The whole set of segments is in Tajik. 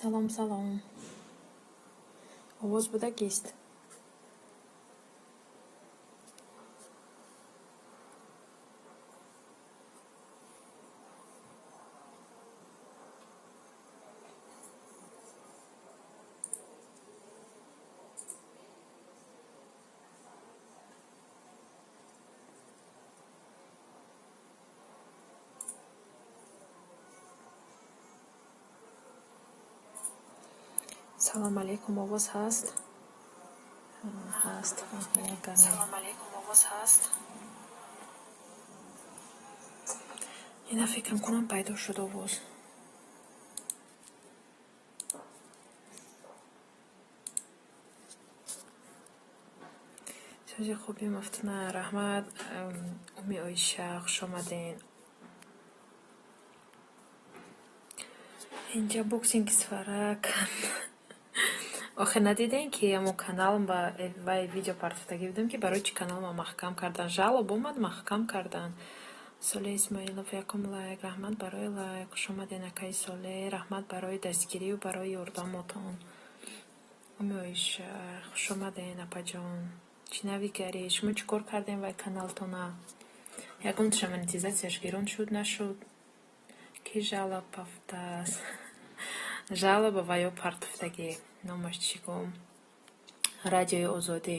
Салом, салом. Овоз будагист. Салом алейкум, овоз ҳаст? Ҳаст. Салом алейкум, овоз ҳаст? Ина фикр мекунам пайдо шуд овоз. Сӯзи хуби мафтуна раҳмат. Уми Оиша хуш омадин. Инҷа боксинги сварак. Охир надидем ки амо канал ба вай видео партофтагӣ будем ки барои чӣ канал ма маҳкам кардан. Жалоб омад маҳкам кардан. Соле Исмоилов якум лайк. Раҳмат барои лайк. Хуш омадин акаи Соле. Раҳмат барои дастгирию барои ёрдамотон. Уми Оиша хуш омадин апаҷон. Чӣ навигари? Шумо чӣ кор кардем вай каналтона? Ягон монетизатсияш гирон шуд нашуд? Ки жалоб пафтаст. Жалоба ва ё партофтагӣ. Номаш чӣ гум? Радиои Озодӣ.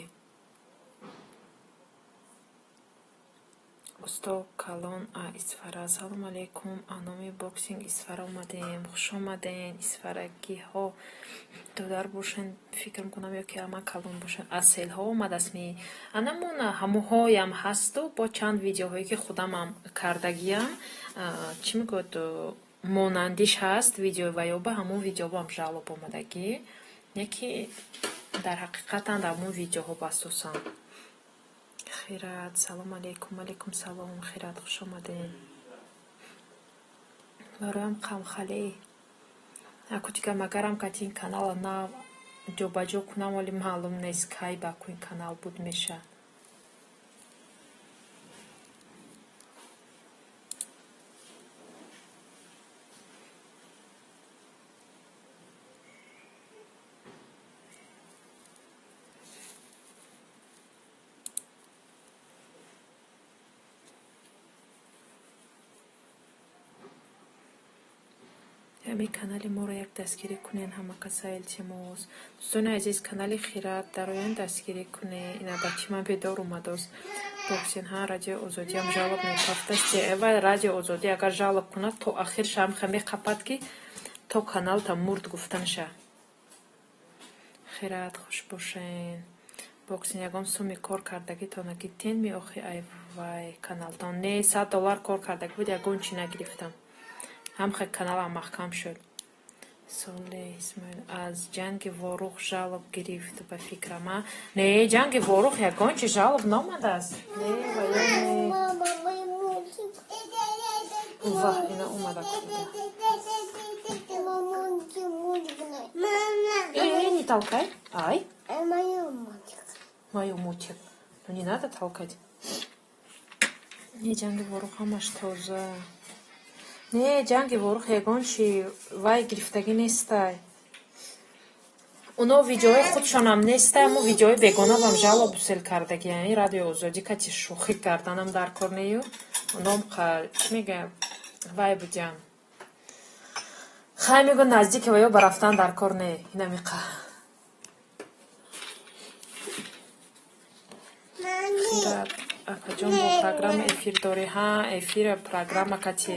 Усто Калон Исфара. Салом алейкум. Номи боксинг Исфара омадем. Хуш омаден. Исфарагиҳо додар бошен. Фикр мекунам ё ки ама Калон бошен. Аселҳо омадааст ми. Анамун ҳамуҳоям ҳасту бо чанд видеоҳое ки худамам кардагиам. Чӣ мегӯяд монандиш ҳаст видео ва ё ба ҳамун видеоам жалоб омадагӣ. Яки дар ҳақиқатан дар ҳамун видеоҳо басосан. Хират, салом алейкум. Алейкум салом. Хират, хуш омадин. Бароям қамхалӣ. Акутика магарам катин канала на ҷобаҷо кунам, вале маълум нест кай ба куин канал буд меша. ҳамин канали моро як дастгирӣ кунен ҳама каса илтимос. Дӯстони азиз, канали Хират дароян дастгирӣ куне. Ина ба чӣ ман бедор омадост. Боксин ҳа Радиои Озодиам жалоб мекафтаст. Эва Радиои Озодӣ агар жалоб кунад то ахир шамха меқапад ки то каналта мурд гуфтанша. Хират хуш бошен. Боксин ягон суми кор кардагӣ то нагитен ми охи айвай каналтон. Не $100 кор кардагӣ буд ягон чӣ нагирифтам. ҳамхе каналам маҳкам шуд. Соле Исмоил аз ҷанги Ворух жалоб гирифт ба фикрама. Не ҷанги Ворух ягон чӣ жалоб наомадааст. Не ва ё не. Ваҳ ина омада куда. Не толкай. Ай. Моё мультик. Ну не надо толкать. Не ҷанги Ворух ҳамаш тоза. Не ҷанги Ворух ягон чӣ вай гирифтагӣ нестай. Уно видеои худшонам нестай, аммо видеои бегонавам жалоб сел кардагӣ. Яъни Радиои Озодӣ кати шӯхӣ карданам дар кор нею. Уном чӣ мегӯям вай будям. Хай мегӯ наздики ва ё ба рафтан дар кор не. Инамиқа. Хират акаҷон бо программа эфир дорӣ? Ҳа, эфир программа кати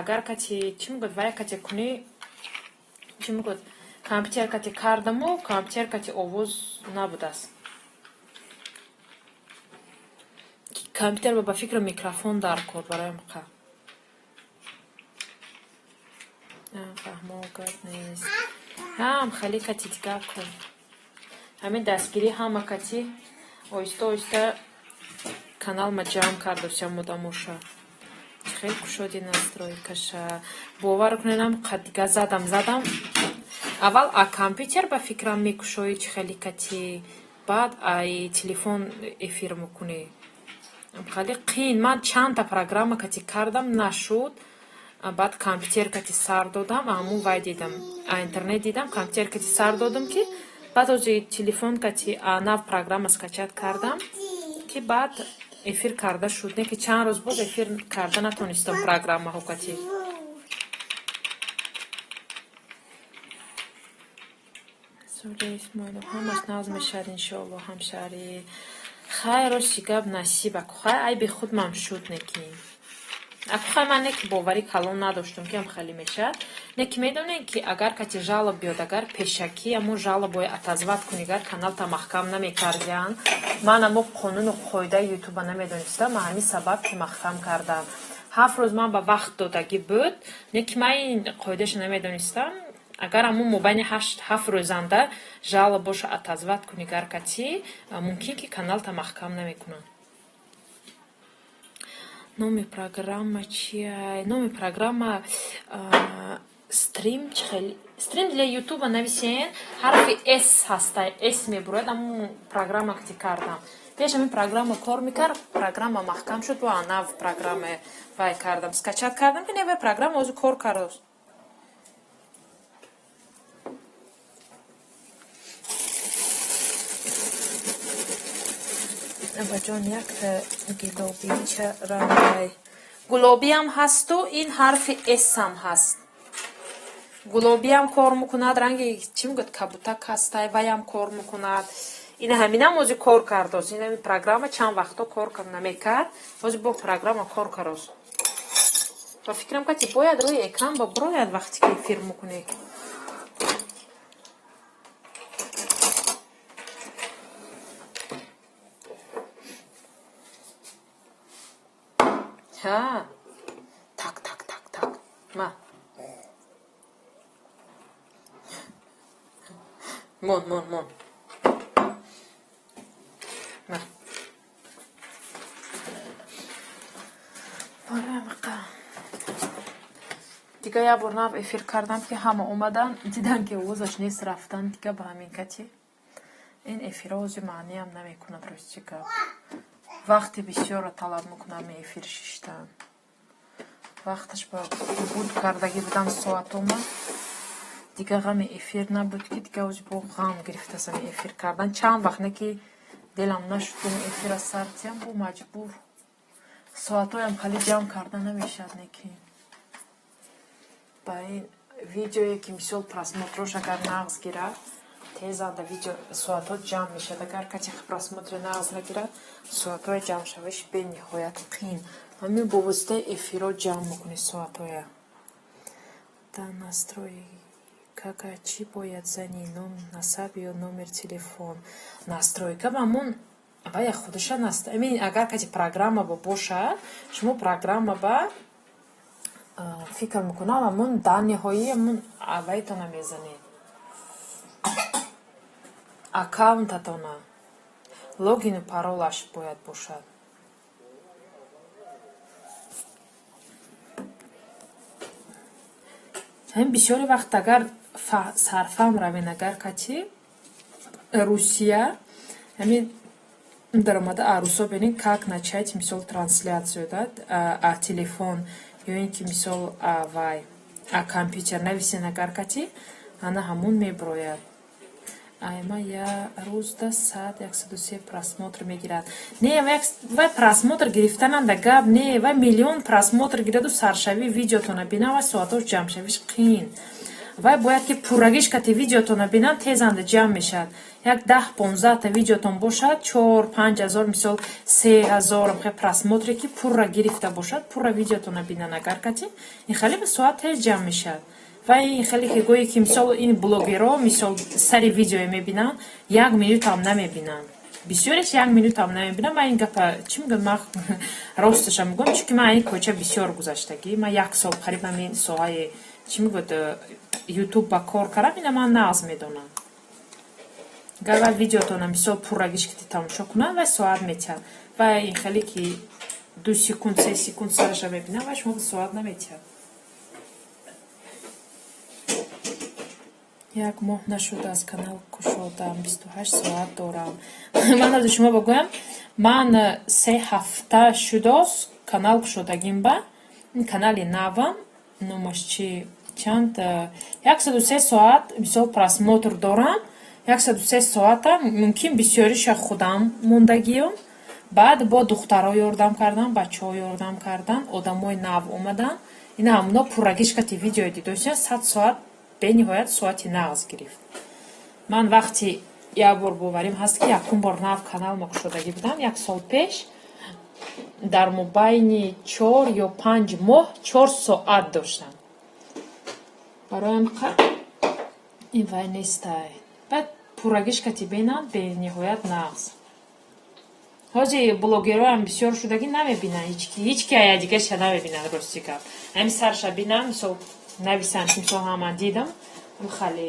агар кати чӣ мегӯяд вай кати кунӣ чӣ мегӯяд компютер кати кардаму компютер кати овоз набудааст. Компютер ба фикри микрофон дар кор бароям қа. Фаҳмогат нест. Ҳам хали кати дигар кун. Ҳамин дастгирӣ ҳама кати оҳиста оҳиста канал ма ҷамъ кардося модамоша. Хеле кушоди настройкаша. Бовар кунедам дига задам. Аввал а компютер ба фикрам мекушои чӣ хеле кати баъд ай телефон эфир мекунӣ. Хеле қиин. Ман чандта программа кати кардам нашуд. баъд компютеркати сар додам, амун вай дидам, интернет дидам, компютеркати сар додам ки баъд ози телефонкати нав программа скачат кардам ки баъд эфир карда шуд. Не ки чанд рӯз боз эфир карда натонистам программаҳокати. Соле Исмоилов ҳамаш нағз мешавад иншоаллоҳ ҳамшаҳри. Хайр оши гап насиб аку хай айби худ ман шуд неки. Аку хай ман неки бовари калон надоштам ки ам хали мешавад. Неки медонем ки агар кати жалоб биёд, агар пешакӣ аму жалобои атазват кунӣ, агар каналта маҳкам намекардиян, ман аму қонуну қоидаи ютуба намедонистам, ҳамин сабаб ки маҳкам кардам. 7 рӯз ман ба вақт додагӣ буд, неки ман ин қоидаша намедонистам. Агар аму мобайни 7 рӯзанда жалоб боша атазват кунӣ гаркати, мумкин ки каналта маҳкам намекунад. Номи программа чия? Номи программа стрим для ютуба нависен ҳарфи с ҳаста, с мебурад, аму программа кати кардам. Пеш ҳамин программа кор мекард, программа маҳкам шуд, ва нав программа вай кардам, скачат кардам ки невай программа ози кор кард. Абаҷон якта гулобича рангай. Гулоби ҳам ҳасту ин ҳарфи с ҳам ҳаст. Гулоби ҳам кор мекунад, ранги чӣ мегӯяд кабутак ҳастай, вай ҳам кор мекунад. Ин ҳаминам ози кор кардоз. Ин ҳамин программа чанд вақто кор намекард, ози бо программа кор кароз. Ва фикрам кати бояд рӯи экран ба брояд вақти ки эфир мекунед. ها تاك تاك تاك تاك ما مون مون مون ما برامقا دیگه یا بار ناف افیر کردم که همه اومدن دیدن که اوزش نیست رفتن دیگه به همین کتی این افیر اوزی معنی هم نمیکنه درست چیکار وقتی بسیار را طلب میکنم افیر شیشتن وقتش با بود کردگی بودم ساعت اومد دیگه غم افیر نبود که دیگه اوزی با غم گرفته سم افیر کردن چند وقت نه که دلم نشد افیر سرتیم بو مجبور ساعت هایم خالی جمع کردن نمیشد نه که با این ویدیویی که مثال просмотрош اگر نغز گیرد тезанда видео соатҳо ҷамъ мешавад. Агар качи просмотри нағз нагирад, соатҳои ҷамъшавиш бениҳоят қин. Ҳамин бо воситаи эфирҳо ҷамъ мекунӣ соатҳоя. Дар настрои кака чӣ бояд зани ном насаб ё номер телефон. Настройка мамун вая худаша наст. Амин агар качи программа ба боша, шумо программа ба фикр мекунам амун дар ниҳоӣ амун авайтона мезанед. аккаунтатона логину паролаш бояд бошад. ҳамин бисёри вақт агар сарфам равен агар качи русия ҳамин даромада арусо бинин как начать мисол трансляцию дад а телефон ё ин ки мисол вай а компютер нависен агар качи ана ҳамун меброяд. Айма я рӯз 103 просмотр мегирад. Не вай просмотр гирифтананда гап не вай миллион просмотр гираду саршави видеотона бина ва соатош ҷамъшавиш қин. Вай бояд ки пуррагиш кати видеотона бинан тезанда ҷамъ мешад. Як 10-15 та видеотон бошад 4-5 ҳазор мисол 3 ҳазор просмотре ки пурра гирифта бошад пурра видеотона бинан агар кати ин хали ба соат тез ҷамъ мешад. Вай ин хеле ҳегое ки мисол ин блогеро мисол сари видео мебинан 1 минут ҳам намебинан. Бисёреш 1 минут ҳам намебинан. Ман ин гапа чӣ мегӯям, ман росташа мегӯям, чунки ман ин коча бисёр гузаштагӣ. Ман 1 сол қариб ҳамин соҳаи чӣ мегӯяд ютуб ба кор кардам, ина ман нағз медонам. Гар вай видеотона мисол пуррагиш кити тамошо кунад вай соат метиҳад. Вай ин хеле ки 2 секунд 3 секунд сараша мебинад вай шумо соат наметиҳад. Як моҳ нашуд аз канал кушодам 28 соат дорам. Ман аз шумо бигӯям, ман 3 ҳафта шудост канал кушодагим ба канали навам номаш чи чанд 103 соат мисол просмотр дорам. 103 соатам мумкин бисёриша худам мондагиём. Баъд бо духтаро ёрдам кардан, бачаҳо ёрдам кардан, одамои нав омадан. Ина ҳамуно пуррагишкати видеои дидошан 100 соат бениҳоят соати нағз гирифт. Ман вақти як бор боварим ҳаст ки якум бор нав каналма кушодагӣ будам, 1 сол пеш. Дар мобайни 4 ё 5 моҳ 4 соат доштам. Бароям вай нестай. Баъд пуррагишкати бинанд бениҳоят нағз. ҳозир блогероям бисёр шудагӣ намебинанд, ҳички аядигаша намебинанд рости гап. Ҳамин сарша бинанд, мисол нависанд, мисол ҳаман дидам, хали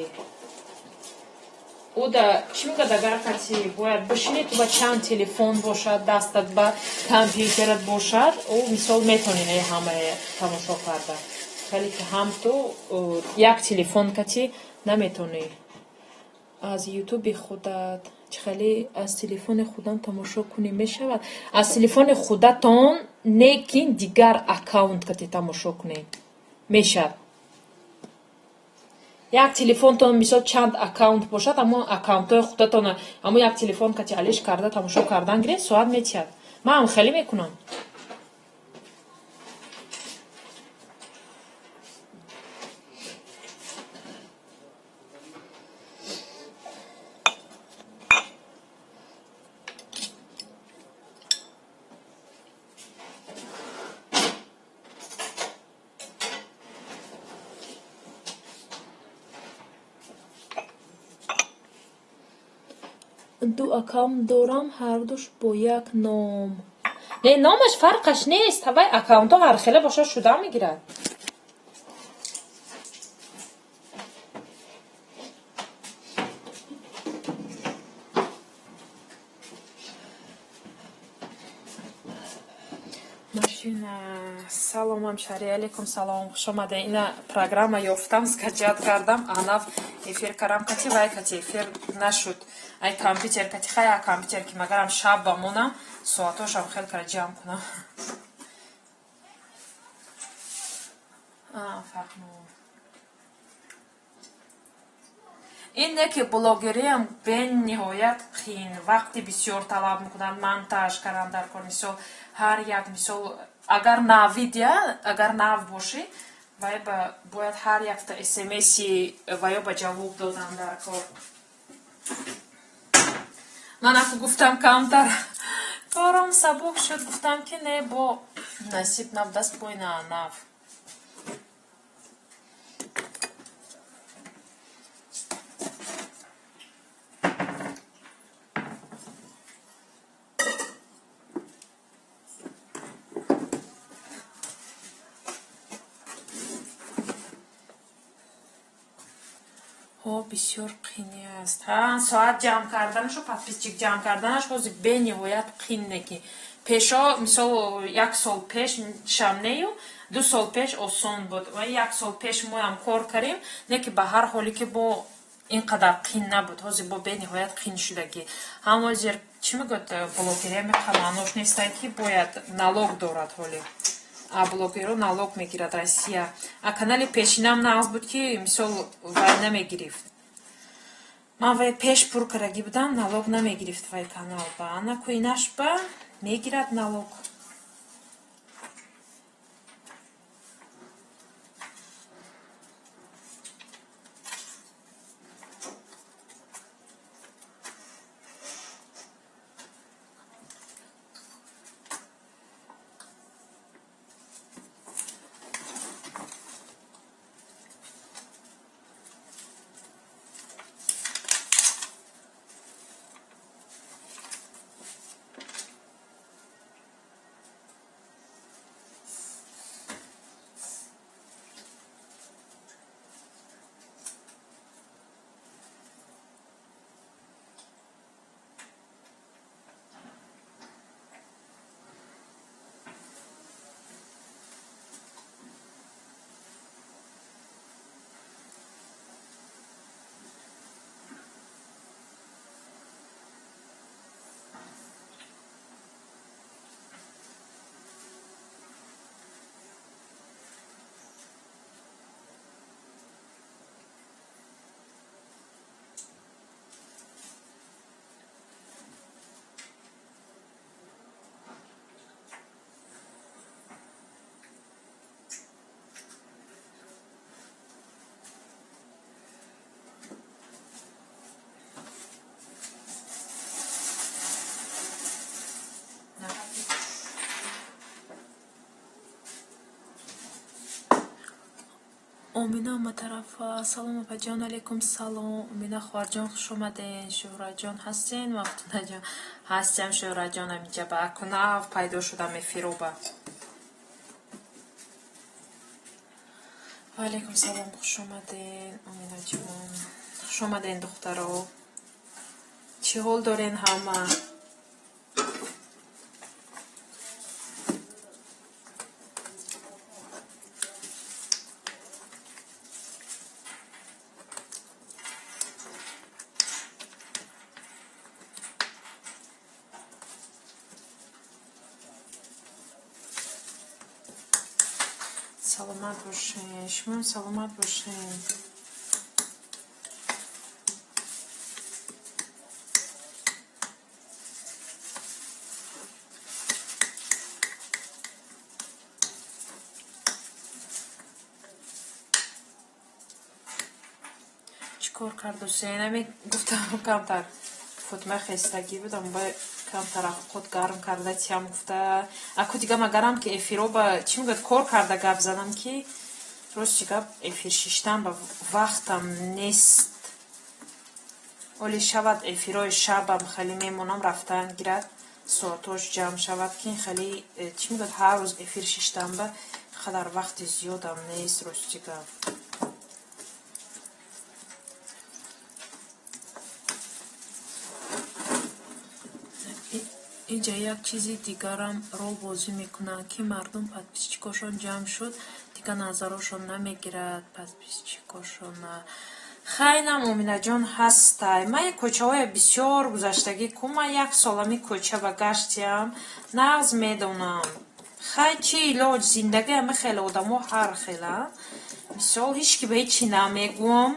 уда чӣ мегӯяд, агар каси бояд бишинӣ, ту ба чанд телефон бошад, дастат ба компютерат бошад, ӯ мисол метавонӣ ҳамаи тамошо карда. Вале ки ҳам ту як телефон кати наметавонӣ аз ютуби худат чихеле аз телефони худам тамошо кунӣ мешавад. Аз телефони худатон не ки дигар аккаунт кати тамошо кунед мешавад. як телефонтон мисол чанд аккаунт бошад, аммо аккаунтҳои худатон аммо як телефон кати алиш карда тамошо кардан гиред, соат метиҳад. Ман ҳам хеле мекунам. ду аккаунт дорам, ҳардуш бо як ном. Не, номаш фарқаш нест. Вай аккаунтҳо ҳархеле бошад шуда мегирад. машина. Салом ҳамшари, алейкум салом, хуш омадед. Ина программа ёфтам, скачат кардам, анав эфир кардам, кати вай кати эфир нашуд. Ай компютер кати хая компютер ки магарам шаб бамонам, соатошам хел кара ҷамъ кунам. Фаҳмом. ин не ки блогериям бениҳоят қиин, вақти бисёр талаб мекунад, монтаж кардан дар кор. Мисол ҳар як мисол агар нав видео, агар нав бошӣ, вай бояд ҳар якта смс-и ваё ба ҷавоб додан дар кор. Ман ако гуфтам камтар корам сабук шуд, гуфтам ки не, бо насиб нав даст бо ина нав. бисёр қини аст. Соат ҷамъ карданашо, подписчик ҷамъ карданаш ҳозир бениҳоят қин неки. Пешо мисол 1 сол пеш шамнею 2 сол пеш осон буд. Ва 1 сол пеш моям кор кардем, неки ба ҳар ҳоле ки бо инқадар қин набуд. Ҳозир бо бениҳоят қин шудагӣ. Ҳам ҳозир чӣ мегӯяд блогерия меқаманош нестай ки бояд налог дорад ҳоле. А блогеро налог мегирад Россия. А канали пешинам нағз буд ки мисол вай намегирифт. Ман вай пеш пур кардаги будам, налог намегирифт вай канал. Ба ана ку инаш ба мегирад налог. امینه ما طرف سلام اپاجان علیکم سلام امینه خوارجان خوش اومدین شهره جان هستین مفتونه جان هستم شهره جان اینجا با اکناف پیدا شدم افیروبا و علیکم سلام خوش اومدین امینه جان خوش اومدین دخترو چی حال دارین همه سلامت باشین شما سلامت باشین چیکار کرد حسین همی گفتم کمتر فاطمه خستگی بودم با کمتر خود گرم کرده تیم گفته اکو دیگه مگرم که افیرو با چی میگه کار کرده گپ زدم که روز چیگه افیر شیشتم با وقتم نیست ولی شود افیروی شبم خیلی میمونم رفتن گیرد ساعتاش جمع شود که خیلی چی میگه هر روز افیر شیشتم با خدر وقت زیادم نیست روز چیگه اینجا یک چیزی دیگرم رول بازی میکنن که مردم پادپیسچیکاشون جمع شد دیگه نظرشون نمیگیرد پادپیسچیکاشون خیلی امینه جان هستی من یک کوچه های بسیار گذشتگی که من یک سالمی کوچه و گشتیم نغز میدونم خیلی چی ایلاج زندگی همه خیلی آدم ها هر خیلی مثال هیچ که به هیچی نمیگوم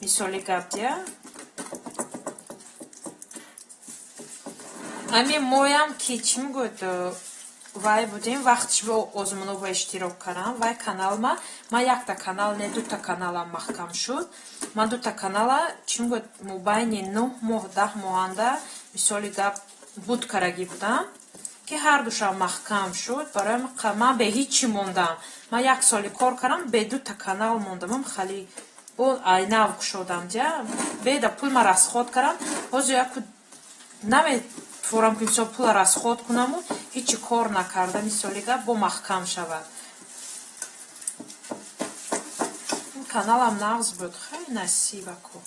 مثالی گپ دیا همین مویم که چی میگود وای بودیم وقتش به آزمونو با اشتراک کردم وای کانال ما یک تا کانال نه دو تا کانالم محکم شد من دو تا کانالا چی میگود مبین 9 ماه 10 ماهنده مثالی گپ بود کرگی بودم که هر دوشم محکم شد برای من به هیچی موندم من یک سالی کار کردم به دو تا کانال موندم خیلی اون айнав شدم جا بیدا پول ما расход کردم باز یک نمی تورم که مثلا پول расход کنم و هیچی کار نکردم مثالی گپ با محکم شود این کانالم نغز بود خیلی نصیبه کو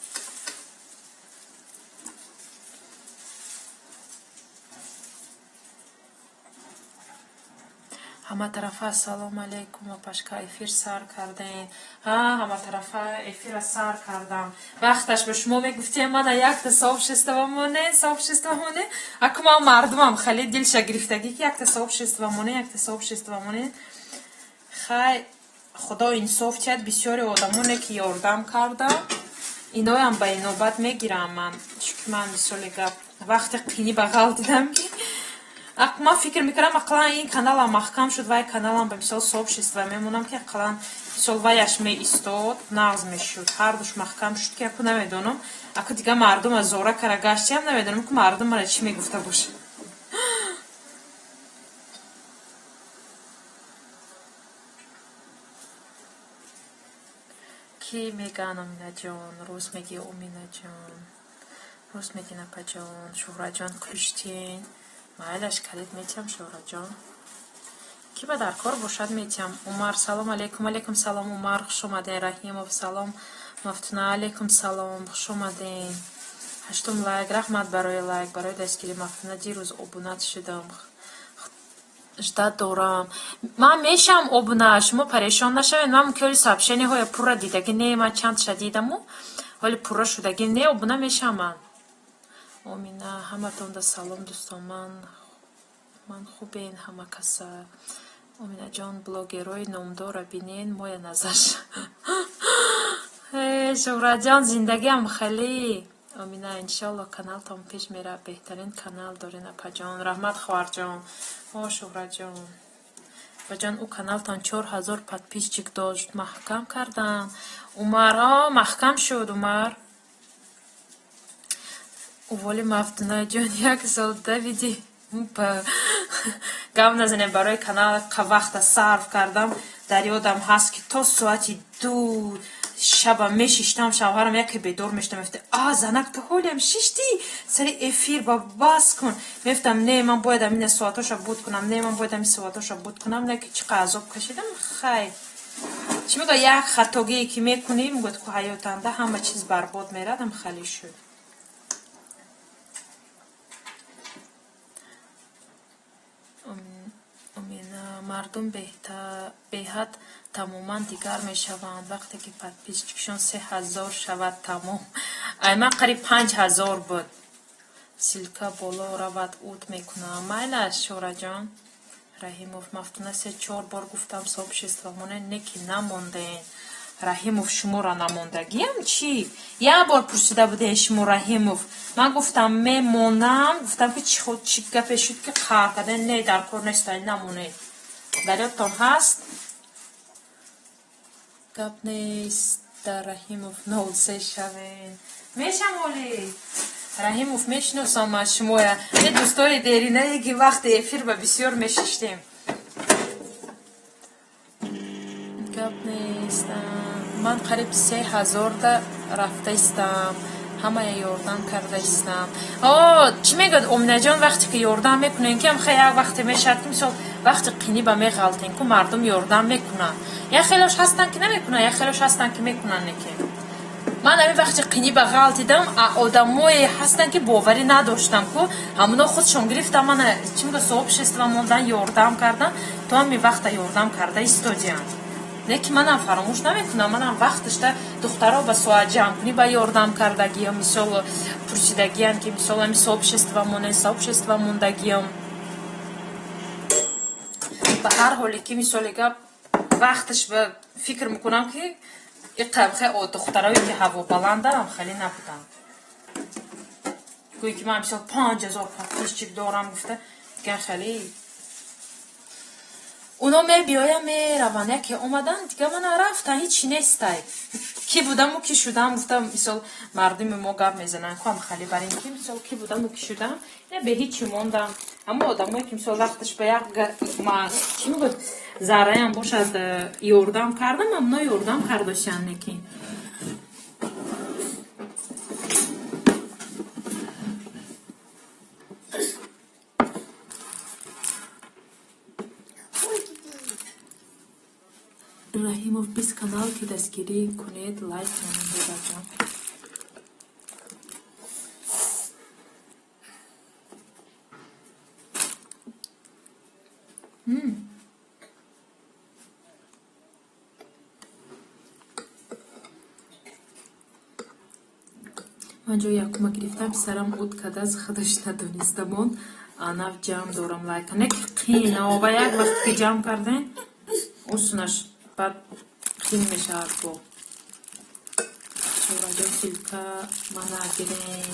همه طرفه سلام علیکم و پشکا افیر سر کردین همه طرفه افیر سر کردم وقتش به شما میگفتیم من یک تا صاحب شستوامونه اکو ما مردمم خیلی دل شگرفتگی که یک تا صاحب شستوامونه خیلی خدا انصاف کرد بسیاری آدمونه که یاردم کردم اینا هم به نوبت میگیرم من چون من مثال گپ وقت قینی بغل دیدم که من فکر میکردم اقلا این کانالم محکم شد وای کانالم به مثال сообщество میمونم که اقلا مثال وایش می ایستاد نغز میشد هر دوش محکم شد که اکو نمیدونم اکو دیگه مردم از زوره کره گشتی هم نمیدونم که مردم مرا چی میگفته باشه کی میگن امینه جان روز میگی امینه جان روز میگی نپا جان شهره جان کلشتین مایلش کلید میتیم شهره جان کی با در کار باشد میتیم عمر سلام علیکم علیکم سلام عمر خوش اومدین رحیم سلام مفتونه علیکم سلام خوش اومدین هشتم لایک رحمت برای دستگیری مفتونه دیروز ابونت شدم ждать دارم من میشم ابونه شما پریشان نشوین من کلی سابشنی های پورا دیدگی نه من چند شدیدم ولی پورا شدگی نه ابونه میشم من امینه همه تون سلام دوستان من خوبین همه کسا امینه جان بلوگرای نامدار بینین موی نظرش شهره جان زندگی هم خیلی امینه انشالله کانال تام پیش میره بهترین کانال دارین اپا جان رحمت خوار جان شهره جان و جان او کانال تان 4000 подписчик داشت محکم کردم عمر محکم شد عمر ولی مفتونه جان یک سال دویدی گم نزنیم برای کانال وقت صرف کردم дар ёдам ҳаст, ки то соати 2 шаба мешиштам, шавҳарам яке бедор мешдам, мефта занак ту ҳолиам шишти сари эфир ба бас кун. Мефтам не, ман бояд амина соатоша буд кунам, не, ман бояд амин соатоша буд кунам, не ки чиқа азоб кашидам. Хай чӣ мегӯ як хатогие ки мекунӣ мегӯд ку ҳаётанда ҳама чиз барбод мерадам халӣ шуд. мардум беҳад тамоман дигар мешаванд вақте ки подписчикшон 3000 шавад тамом. Ай ман қариб 5000 буд. Силка боло равад ут мекунам. Майла Шураҷон Раҳимов мафтуна 3-4 бор гуфтам сообществомоне неки намонден. Раҳимов шуморо намондагиам чӣ? Як бор пурсида буден шумо Раҳимов. Ман гуфтам мемонам, гуфтам ки чӣ гапе шуд ки қар карден, не дар кор нестай намонед. дар ёдтон ҳаст? гап нест дар Раҳимов 03 шавен. Мешамолӣ Раҳимов мешиносам аз шумоя. Ме дӯстори деринае ки вақти эфир ба бисёр мешиштем. гап нест. ман қариб 3000 да рафта истам. ҳамая ёрдам карда истам. Чӣ мегӯяд Оминаҷон вақте ки ёрдам мекунем ки амха як вақте мешад ки мисол вақти қинӣ ба меғалтем ку мардум ёрдам мекунанд. Як хелош ҳастанд ки намекунанд, як хелош ҳастанд ки мекунанд неки. ман ами вақти қинӣ ба ғалтидам одамое ҳастанд ки боварӣ надоштам ку ҳамуно худшон гирифтам мана чӣ мегӯяд сообщества мондан ёрдам кардан то ами вақта ёрдам карда истодианд. Неки манам фаромӯш намекунам, манам вақташда духтаро ба соат ҷамъкунӣ ба ёрдам кардагиям, мисол пурсидагиянд ки мисол ами сообщества мондагиям. ба ҳар ҳоле ки мисоли гап вақташ ба фикр мекунам ки иқабхе духтарои ки ҳавобаландарам хеле набудам. гӯи ки ман мисол 5000 подписчик дорам гуфта дигар хеле اونا میبیایم میروند یکی اومدن دیگه من رفتن هیچی نیسтай. کی بودم و کی شدم گفتم مثلا مردم ما گپ میزنن خام خالی برای اینکه مثلا کی بودم و کی شدم نه به هیچی موندم. اما آدمایی که مثلا وقتش به یک ما چی میگه ذره هم باشد یوردم کردم اما یوردم کرداشن نکی. Rahimov biz kanal ki dastgiri kuned like کنید بچه‌ها. من جو یکم گرفتم سرم ود کده از خودش ندونستم آنها جام دارم لایک نک خیلی آبا یک وقت که جام کردن اصلاً بعد خیلی میشه با شوراجو سیلکا مناگرین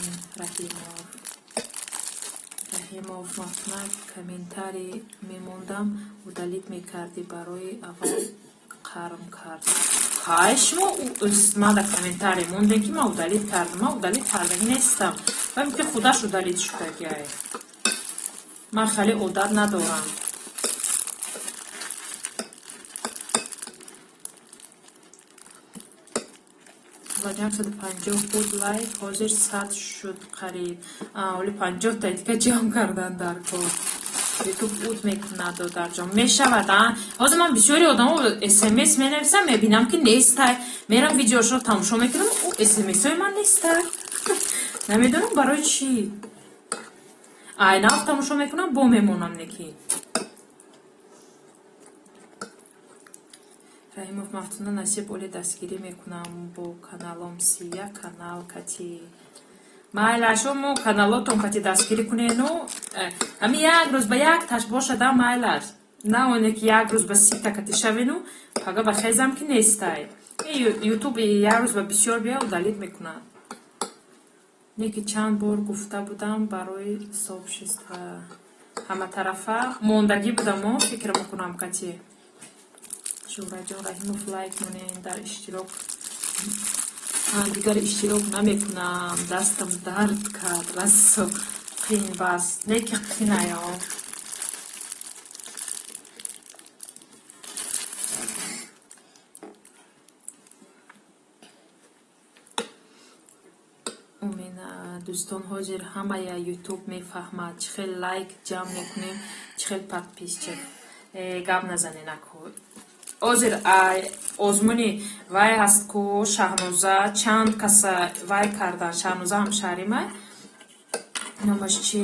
رحیموف مفتنک کامنتاری میموندم و دلیت میکردی برای اول قرم کرد کاش ما در کامنتاری موندن که ما دلیت کردم ما دلیت کردم نیستم و میگه خودش دلیت شده گیاه من خیلی عادت ندارم وجام 150 بود لایک حاضر 100 شد قریب ولی 50 تا دیگه جام کردن در کار یوتیوب بود میکنه در جام میشود حاضر من بسیاری آدم اس ام اس مینویسم میبینم که نیسته میرم ویدیوش رو تماشا میکنم او اس ام اس های من نیسته نمیدونم برای چی اینا تماشا میکنم با میمونم نکی Раимов мафтуна насиб оли дастгирӣ мекунам бо каналом сия канал кати майла шумо каналотон кати дастгирӣ кунену ами як рӯз ба як таш бошада майлаш на оне ки як рӯз ба сита кати шавину пага ба хезам ки нестай ютуб як рӯз ба бисёр бия удалит мекунад не ки чанд бор гуфта будам барои сообщества ҳаматарафа мондагӣ будамо фикр мекунам кати Шураҷон Раҳимов лайк монен дар иштирок дигар иштирок намекунам дастам дард кард расо қин бас неки қинаё умина дӯстон ҳозир ҳамая ютуб мефаҳмад чӣ хел лайк ҷамъ мекунем, чӣ хел подписчик. Гап назанед аку. Ҳозир озмуни вай ҳаст ку Шаҳноза чанд каса вай кардан. Шаҳноза ҳамшаҳримай номаш чи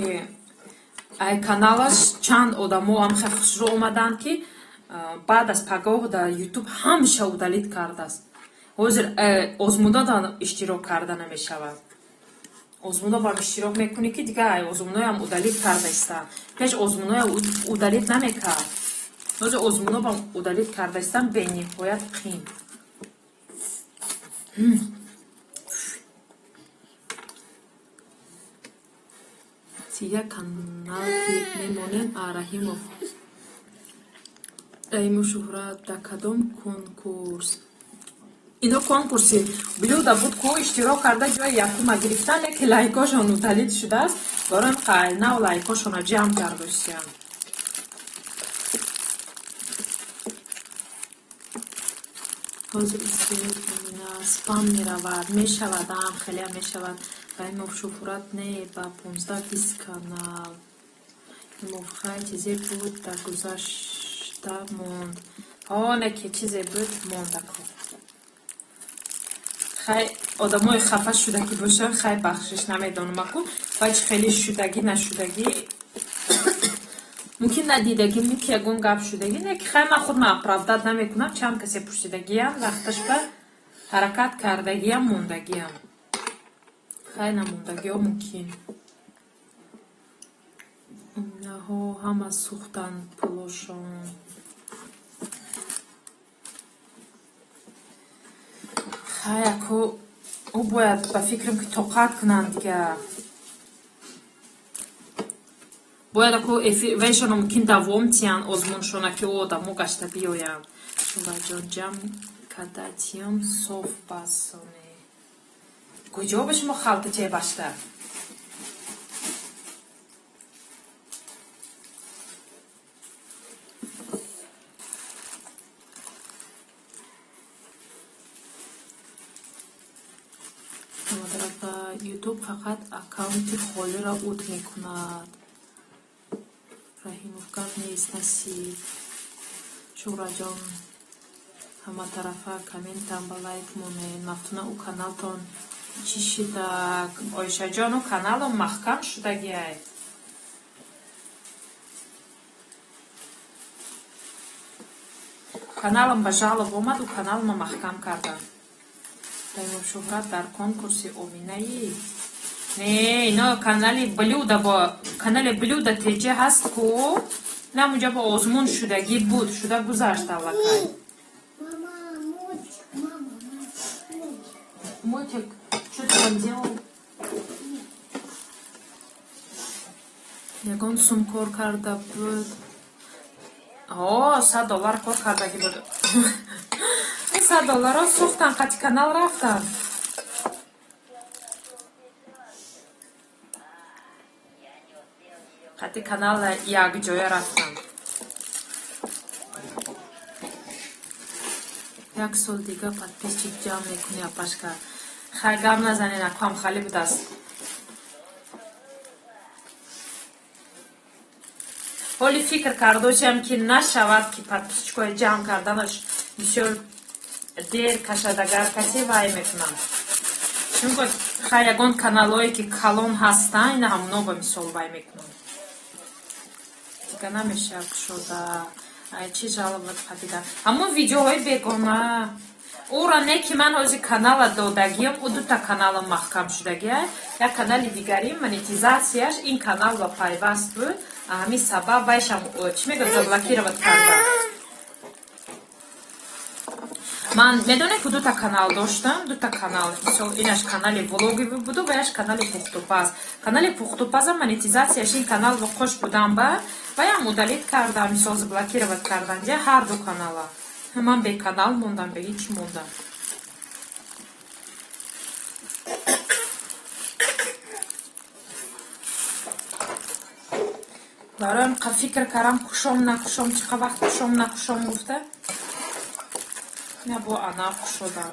ай каналаш чанд одамо ҳамхел хушрӯ омадан ки баъд аз пагоҳ дар ютуб ҳамаша удалит кардааст. ҳозир озмунодан иштирок карда намешавад. озмунобам иштирок мекунӣ ки дига ай озмуноям удалит кардаистанд. пеш озмуноя удалит намекард. ҳозир озмунобам удалит кардаистанд бениҳоят қим. сия канал ки мемонем Раҳимов. Раҳимов Шуҳрат дар кадом конкурс? Ино конкурси блюда буд ку иштирок карда ҷои якума гирифтан, ки лайкошон удалит шудааст. Дорем қайнав лайкошонро ҷамъ кардоштиям. ҳозир спам меравад, мешавадам, хелеам мешавад. Раҳимов Шуҳрат не ба 15-20 канал. Раҳимов хай чизе буд дар гузашта монд. Не ки чизе буд мондаку. хай одамои хафа шуда ки бошанд хай бахшиш намедонам аку. Вач хеле шудагӣ нашудагӣ мумкин надидагӣ ки ягон гап шудагӣ не ки хай ман худ оправдат намекунам. Чанд касе пуштидагиам вақташ ба ҳаракат кардагиам мондагиам. хай намондагиҳо мумкин. Инаҳо ҳама сӯхтанд пулошон. хай аку ӯ бояд ба фикрам ки тоқат кунанд дига. бояд аку вайшона мумкин давом тиян озмуншона ки одамо гашта биёянд. Шураҷон ҷамъ кадатиём соф басоне. куҷо ба шумо халта че башта? ютуб фақат аккаунти холиро ӯд мекунад. Раҳимов гап нест насиб. Шуҳраҷон ҳаматарафа комментам ба лайк монед. нафтуна ӯ каналтон чӣ шудаг? Ойшаҷон ӯ каналом маҳкам шудагиай. каналам ба жалоб омад, ӯ каналма маҳкам кардам. Раҳимов Шуҳрат дар конкурси овинаи не ино канали блюда теҷа ҳаст ку намуҷа ба озмун шудагӣ буд шуда гузашт аллакай. Мультик что ты там делал? ягон сум кор карда буд. $100 кор кардагӣ буд. $100 сӯхтан қати канал рафтан. қати канал якҷоя рафтан. 1 сол дига подписчик ҷамъ мекунӣ апашка. хай гап назанед акам хали будааст. ҳоли фикр кардошам ки нашавад ки подписчикои ҷамъ карданаш бисёр дер кашад агар касе вай мекунам. чунки хай ягон каналое ки калон ҳастанд ина ҳамуно ба мисол вай мекунам. дига намешав шуда чӣ жалобат қадида ҳамон видеоҳои бегона ӯра не ки ман ҳозир канала додагиам ӯ дута каналам маҳкам шудагия. як канали дигари монетизасияш ин канал ба пайваст буд. ҳамин сабаб вайшам чӣ мегӯяд заблокировать карда. ман медонем ки дута канал доштам. дута канал мисол инаш канали влогови буду ва яш канали пухтупаз. канали пухтупаза монетизасияш ин канал ва қош будам ба ваям удалит кардам мисол заблокировать кардан ҷа ҳар ду канала. ман бе канал мондам бе ҳеч мондам. дароям фикр кардам кушом накушом чӣ қадar вақт кушом накушом гуфта. я бо ана кушодам.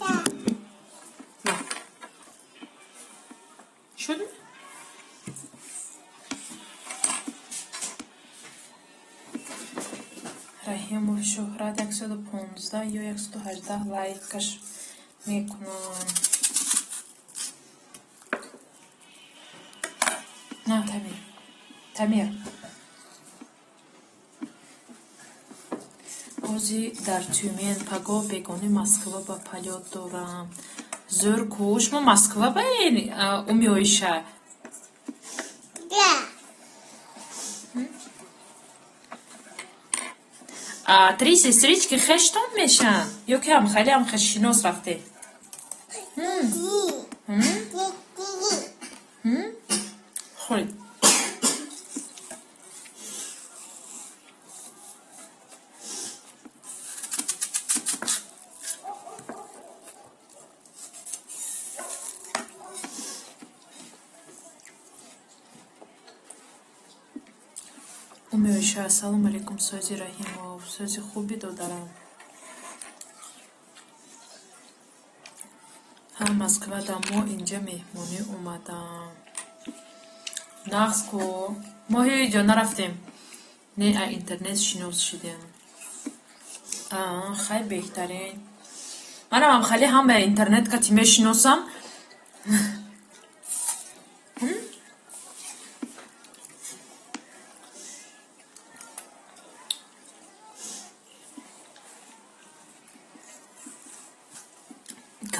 نه شد رحیم و شهرت 115 یا 118 لایکش میکنم. نه تمیر бозӣ дар Тюмен пагоҳ бегони Москва ба полёт дорам. Зӯр куш мо Москва ба умёиша? Три сестрички хештон мешан? Ё ки ҳам хеле ҳам хешшинос рафте? Хӯред. умеша ассалому алейкум сози раҳимов, сози хуби додарам. ҳа Москвада мо инҷа меҳмонӣ омадам. нағз ку мо ҳеҷ ҷо нарафтем. Не а интернет шинос шидем. хай беҳтарин. манам ҳам хеле ҳам интернет кати мешиносам.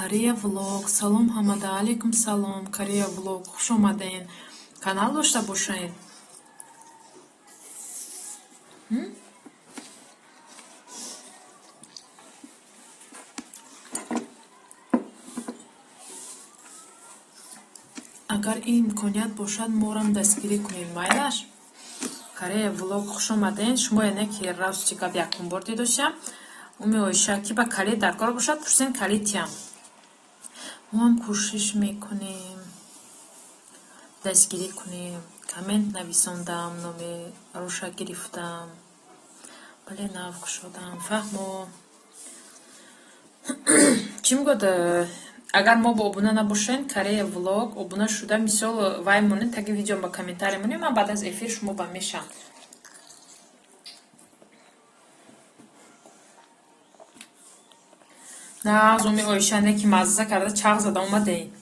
Корея влог. Салом ҳамада. Алейкум салом. Корея влог. Хуш омаден. Канал дошта бошед. агар ин имконият бошад морам дастгирӣ кунед. майлаш. Корея влог. хуш омаден. шумо яне ки равстикаб якум бор дидошам. умеоиша ки ба калид дар кор бошад пурсен калидтиам. мо ҳам кӯшиш мекунем дастгирӣ кунем. коммент нависондам, номи руша гирифтам, бале нав кушодам. фаҳмо чӣ мегӯяд, агар мо бо обуна набошем, Корея влог обуна шуда, мисол вай монед, таги видеом ба комментарий монем, ман баъд аз эфир шумо ба мешам. нағз уми оишане ки мазза карда чағ зада омаден.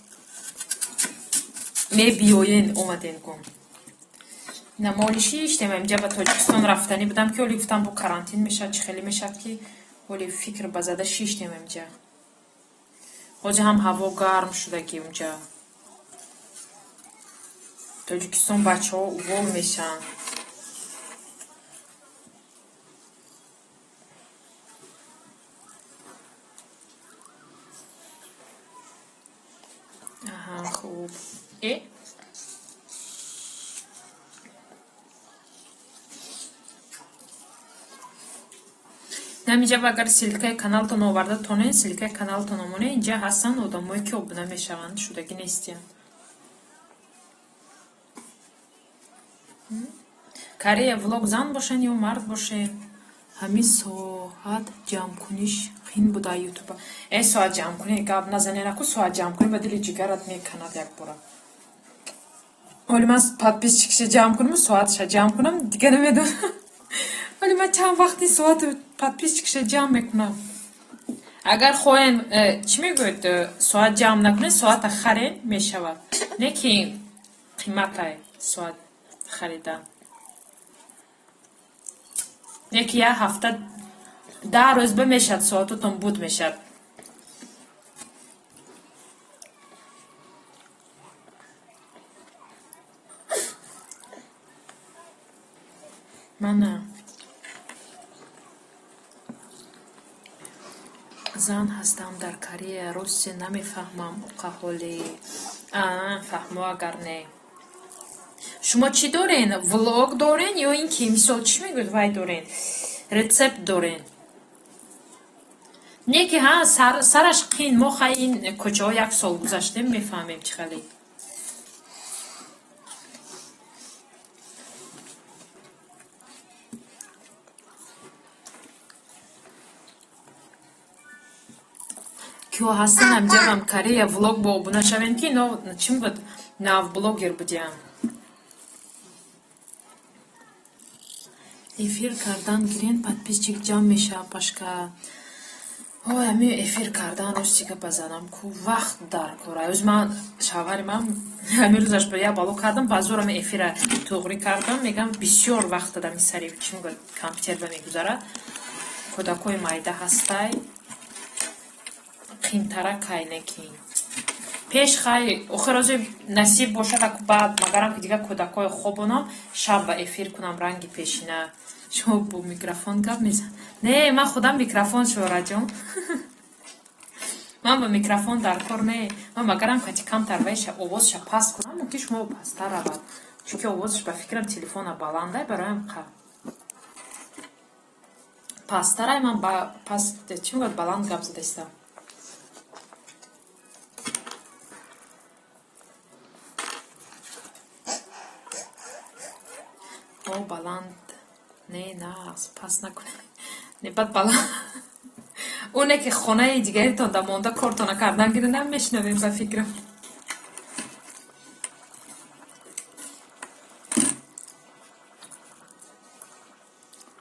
мебиёен омаден гум. намолиши иштем амҷа ба Тоҷикистон рафтани будам ки оли гуфтам бо карантин мешад, чӣ хеле мешад ки оли фикр ба зада шиштем амҷа. ҳоҷа ҳам ҳаво гарм шудаги унҷа. Тоҷикистон бачаҳо увол мешан. хуб. намиҷа агар силкаи каналтон оварда тонен, силкаи каналтон омоне, инҷа ҳастан одамое ки обуна мешаванд, шудаги нестиям. Корея влог зан бошен ё мард бошен, ҳамин соат ҷамъкуниш қин буда ютуба. Соат ҷамъкунӣ гап назанен, аку соат ҷамъкунӣ ба дили ҷигарат меканад якбора. оли ман подписчикша ҷамъ кунам, соатша ҷамъ кунам, дига намедонам. оли ман чанд вақти соату подписчикша ҷамъ мекунам. агар хоҳен чӣ мегӯед, соат ҷамъ накунед, соата харен мешавад. Не ки қиматай соат харидан. не ки як ҳафта 10 рӯз бимешад, соатутон буд мешад. мана зан ҳастам дар Корея, руссе намефаҳмам уқаҳоли. фаҳмо агар не. шумо чӣ дорен? Влог дорен ё ин ки мисол чӣ мегӯяд вай дорен? Рецепт дорен? не ки ҳа сараш қин, мо хай ин кӯчаҳо як сол гузаштем мефаҳмем чӣ хеле. киҳо ҳастан амҷавам Корея влог бо обуна шавем ки чӣ мегӯяд нав блогер будиам. эфир кардан гирен подписчик ҷамъ мешавад пашка. ами эфир кардан ростига базадам ку вақт дар кора. ӯз ман шавари ман ами рӯзаш ба як бало кардам, баъзор ами эфира туғрӣ кардам, мегам бисёр вақт дадам сари чӣ мегӯяд компютер ба мегузарад. кӯдакои майда ҳастай қинтара кайнекин. пеш хай охир рози насиб бошад аку баъд магарам ки дига кӯдакои хобонам, шаб ба эфир кунам ранги пешина. شما با میکروفون گپ میزن. نه من خودم میکروفون شورا جان. من با میکروفون در کار نه. من مگرم که کم ترویش آوازش پاس کنم ممکن شما پاستر رود. چون که آوازش به فکرم تلفن بلنده برایم قا. پاسترای من با پاس چی میگه بلند گپ زده است. او بلند نه پاس نکنه. نه بعد بلند اونه که خونه دیگری تان دمونده کارتون کردن گیره نمیشنویم به فکرم.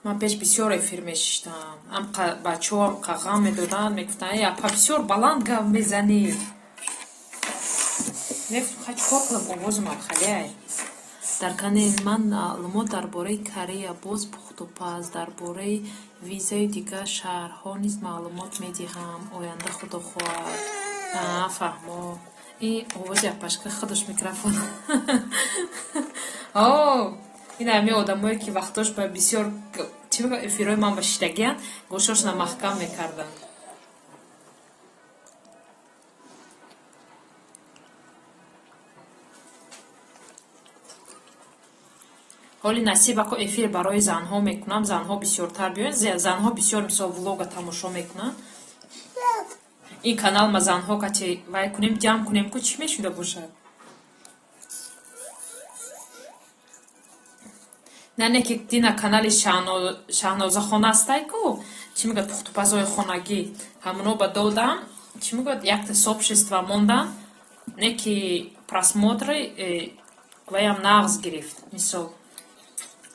من پیش بسیار افیر میشتم. بچه هم قغم میدادن میگفتن یا پا بسیار بلند گم میزنی. نفت خواهد چکار کنم آوازم هم خیلی. در کانال من معلومات درباره کره باز پخت و پز درباره ویزای دیگر شهرها نیز معلومات میدهم. آینده خدا خواهد. فهمو. این آواز پشک خودش میکروفون. این همه آدمایی که وقتاش با بسیار چی میگه افیرای من بشیدگیان گوشاش نمحکم میکردن. حالی نصیب اکو افیر برای زنها میکنم. زنها بسیارتر بیاین. زنها بسیار مثال влога تماشا میکنن. این کانال ما زنها کتی وای کنیم جمع کنیم که چی میشوده باشه. نه که دینا کانال شاهنازه خانه استای کو چی میگه پخت و پزای خانگی همونو با دادم چی میگه یک تا сообщество موندن نه که просмотры ویم نغز گرفت مثال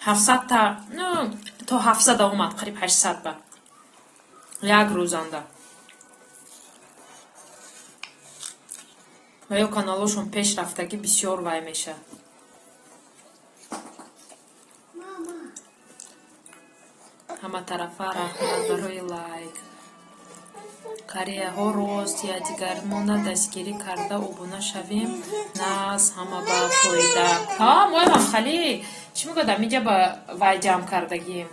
700 تا نه تا 700 اومد قریب 800 با یک روزانده و یا کانالشون پیش رفتگی بسیار وای میشه. همه طرفه رحمت برای لایک. کریه ها راست یا دیگرمان دستگیری کرده اوبونه شویم. نه از همه با فایده. ما خیلی چی میگه میگه با وای جمع کردگیم.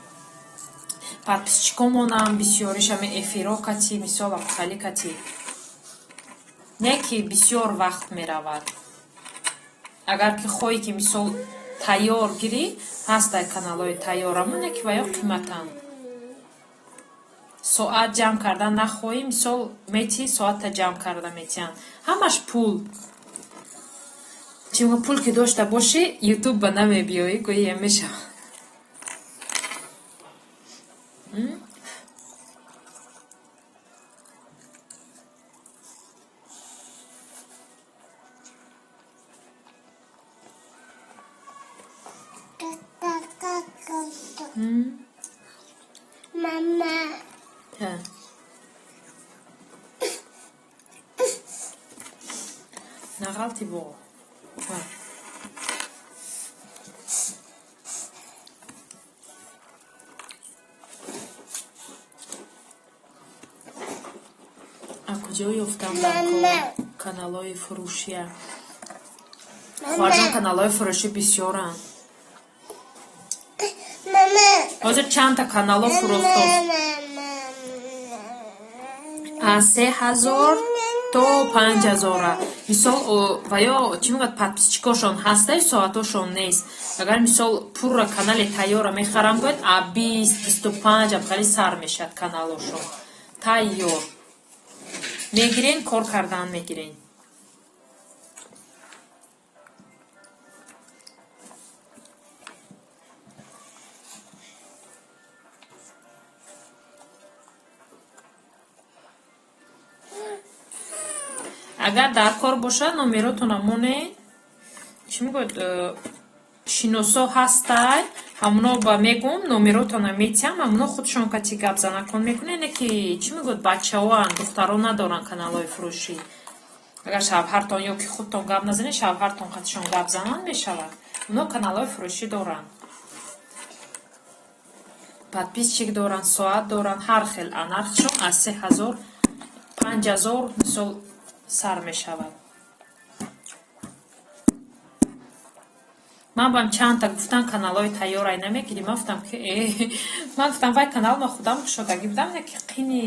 подписчикомон هم بسیارش همه افیرا کتی مثال خیلی کتی. نه که بسیار وقت میرود. اگر که خواهی که مثال تیار گیری هست در کانال های تیارمون نه که باید قیمتن. ساعت جمع کردن نخواهی مثال میتی ساعت تا جمع کرده میتین. همش پول. چون پول که داشته باشی یوتیوب با نمی بیایی گویی میشه. ماما نغلطی با کجا یافتم در کانالای فروشی خواهرجان کانالای فروشی بسیارن. حاضر چند تا کانالا فروختم از 3000 تا 5000 مثال و یا چی میگه подписчикошон هسته ساعتاشون نیست. اگر مثال پور کانال تیار میخرم باید 20-25 خیلی سر میشد کانالشون تیار میگیرین کار کردن میگیرین. اگر در کار باشه نمراتون مونه چی میگوید شینوسا هسته همونو با میگم نمراتون میتیم همونو خودشون کتی گپ زنکن میکنه نه که چی میگوید بچه ها دخترها ندارن کانال های فروشی. اگر شوهرتون یا که خودتون گپ نزنی شوهرتون خودشون گپ زنن میشود. اونو کانال های فروشی دارن подписчик دارن ساعت دارن هر خیل انرخشون از 3000 5000 مثال سر می شود. ман бам чандта гуфтан каналҳои тайёрай намегирӣ. Ман гуфтам ки ман гуфтам вай канал ма худам кушодагӣ будам, не ки қини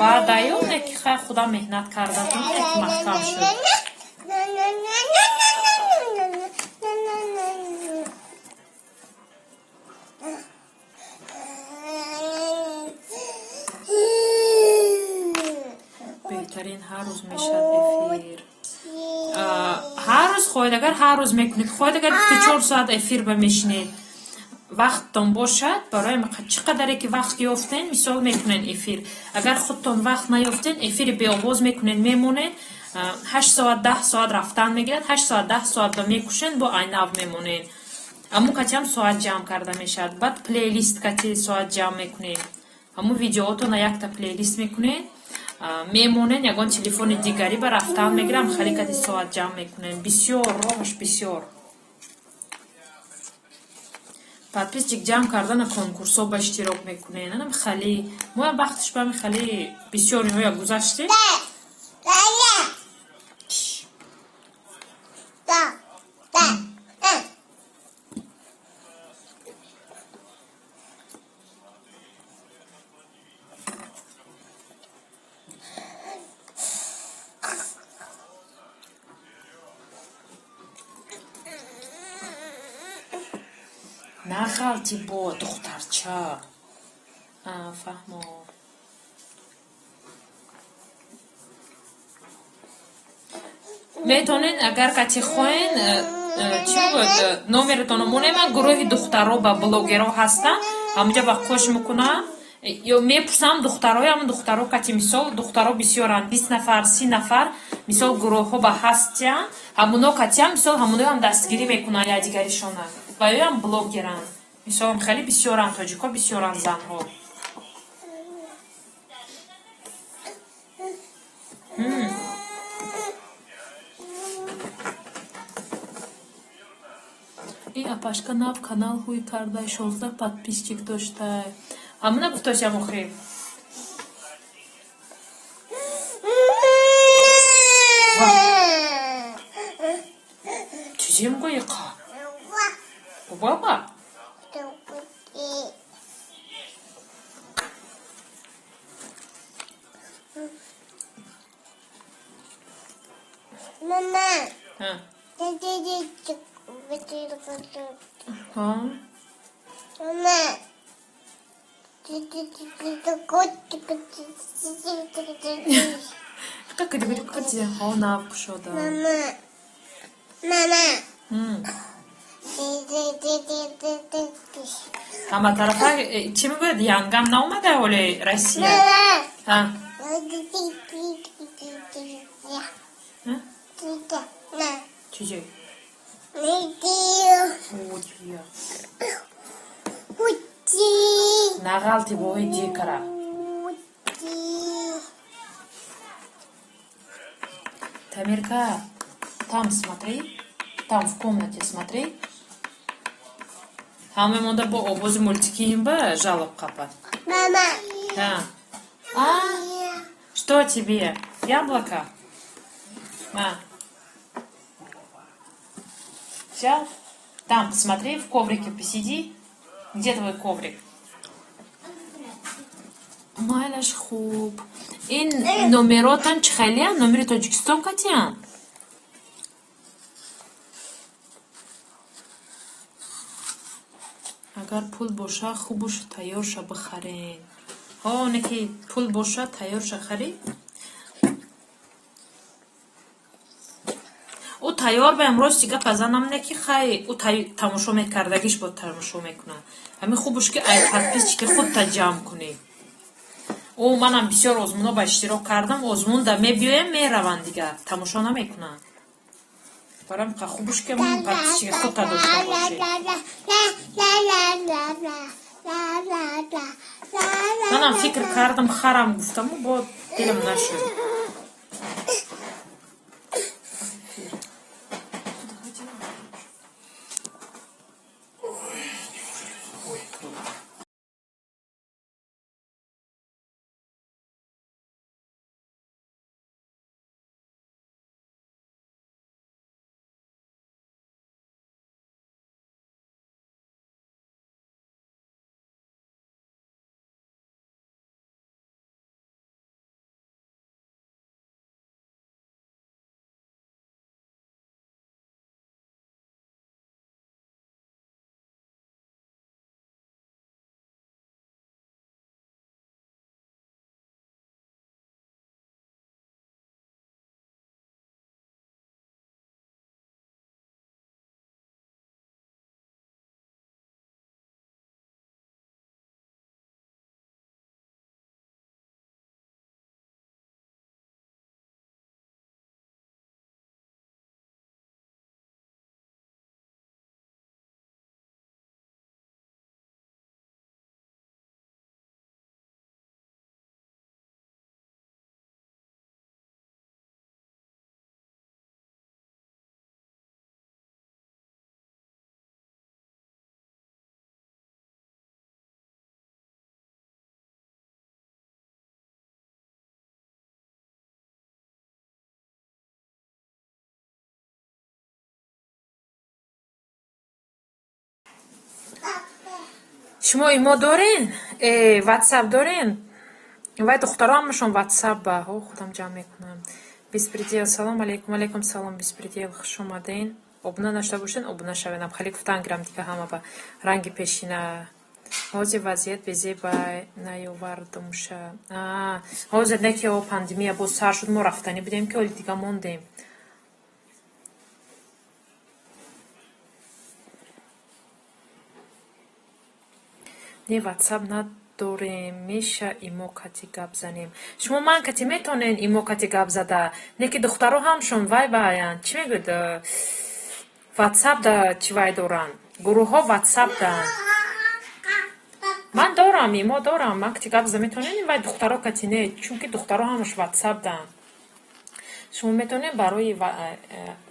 баъдаю, не ки хай худам меҳнат кардатам, не ки маҳкам шуд. беҳтарин ҳар рӯз мешавад эфир. ҳар рӯз хоҳед, агар ҳар рӯз мекунед, хоҳед агар 24 соат эфир ба мешинед, вақттон бошад, барои чӣ қадаре ки вақт ёфтен, мисол мекунен эфир. Агар худтон вақт наёфтен, эфири беовоз мекунен, мемонед, 8 соат 10 соат рафтан мегирад, 8 соат 10 соат ба мекушен, бо айнав мемонен. Аму катиам соат ҷамъ карда мешавад. Баъд плейлист кати соат ҷамъ мекунед. Аму видеоотона якта плейлист мекунед, мемонен, ягон телефони дигари ба рафтан мегирам, хали кати соат ҷамъ мекунен. Бисёр роҳаш бисёр. подписчик ҷамъ кардана конкурсо ба иштирок мекунен. Анам хали моя вақтиш ба ми хали бисёр ниҳоя гузаште. нағалти бо духтарча. Фаҳмо. метонен агар кати хоҳен чӣ буд номератонро монеман гурӯҳи духтаро ба блогеро ҳастан, ҳамуҷа ба кош мекунам ё мепурсам духтароям, духтаро кати мисол духтаро бисёранд 20 нафар 30 нафар мисол гурӯҳҳо ба ҳастян, ҳамуно катиам мисол ҳамуноям дастгирӣ мекунанд якдигаришона ва ёям блогеранд. мисолам хеле бисёранд тоҷикҳо, бисёранд занҳо. ин апашка нав канал ҳуй кардай 16 подписчик доштай. ҳамуна гуфташам охир. чизе мегӯи қа? баба? Мама. Мама. ҳама тарафа чӣ мегӯяд? Янгам наомада ҳоли Россия? чизе? нағалти бои дикара. Тамирка, там смотри, там в комнате смотри. ҳама монда бо овози мультикиим ба жалоб қапад. Мама. Что тебе? Яблоко? Взял? Там посмотри, в коврике посиди. Где твой коврик? майлаш хуб. Ин номеротан чӣ хелиян? Номери Тоҷикистон катиян? агар пул боша хубуш тайёрша бихарен. неки пул боша тайёрша харид. ӯ тайёр ба имрӯз гапа занам, неки хай ӯ тамошо мекардагиш бо тамошо мекунад. ҳамин хубуш ки ай подписчики худта ҷамъ кунӣ. манам бисёр озмуно ба иштирок кардам, озмунда мебиёям мераванд дигар, тамошо намекунанд. барам қа хубуш ки подписчики худта дошта бошӣ. манам фикр кардам харам гуфтаму бо дилам нашуд. شما ایمو دارین؟ واتساپ دارین؟ وای دخترام همشون واتساپ با خودم جمع میکنم. بیسپریدیل سلام علیکم. علیکم سلام بیسپریدیل خوش اومدین. ابونه نشده باشین ابونه شوین. خیلی گفتن گرام دیگه همه با رنگ پیشینه حاضر وضعیت بزی با نیاوردم شه. حاضر نکی او پاندemia باز سر شد ما رفتنی بودیم که ولی دیگه موندیم. نه واتساپ نداریم میشه ایمو کتی گپ زنیم. شما من کتی میتونین ایمو کتی گپ زده نه که دخترها همشون وای باین چی میگوید واتساپ دا چی وای دارن گروه ها واتساپ دارن. من دارم ایمو دارم من کتی گپ زنیم میتونین وای دخترها کتی نه چون که دخترها همش واتساپ دارن. شما میتونین برای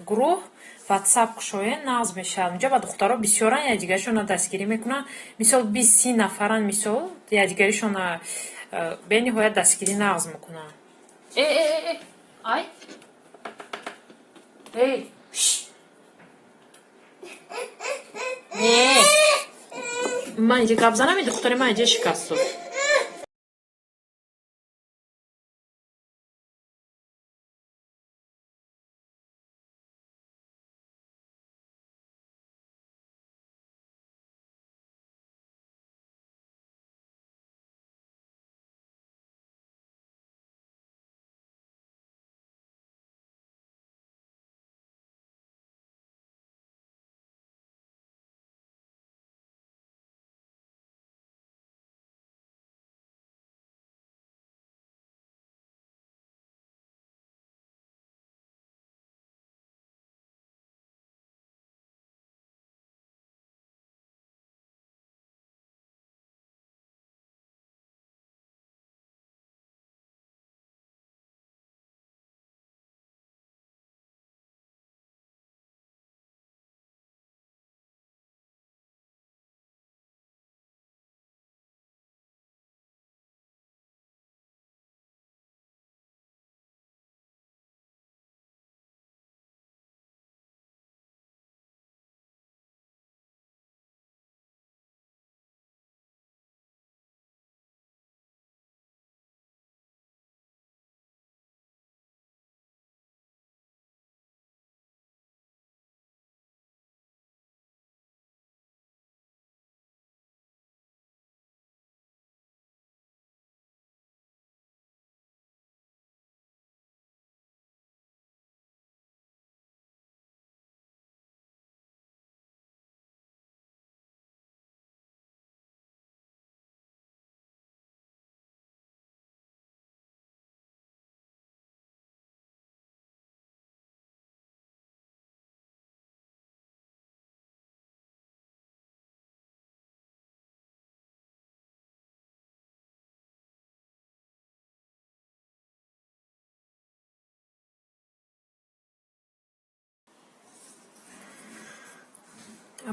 گروه واتساپ کشوین نازم میشه اونجا با دخترها بسیارن یادگاریشون دستگیری میکنن مثال 20 نفرن مثال یادگاریشون به نهایت دستگیری نازم میکنن. آی من اینجا گپ زنم این دختر من اینجا شکست شد.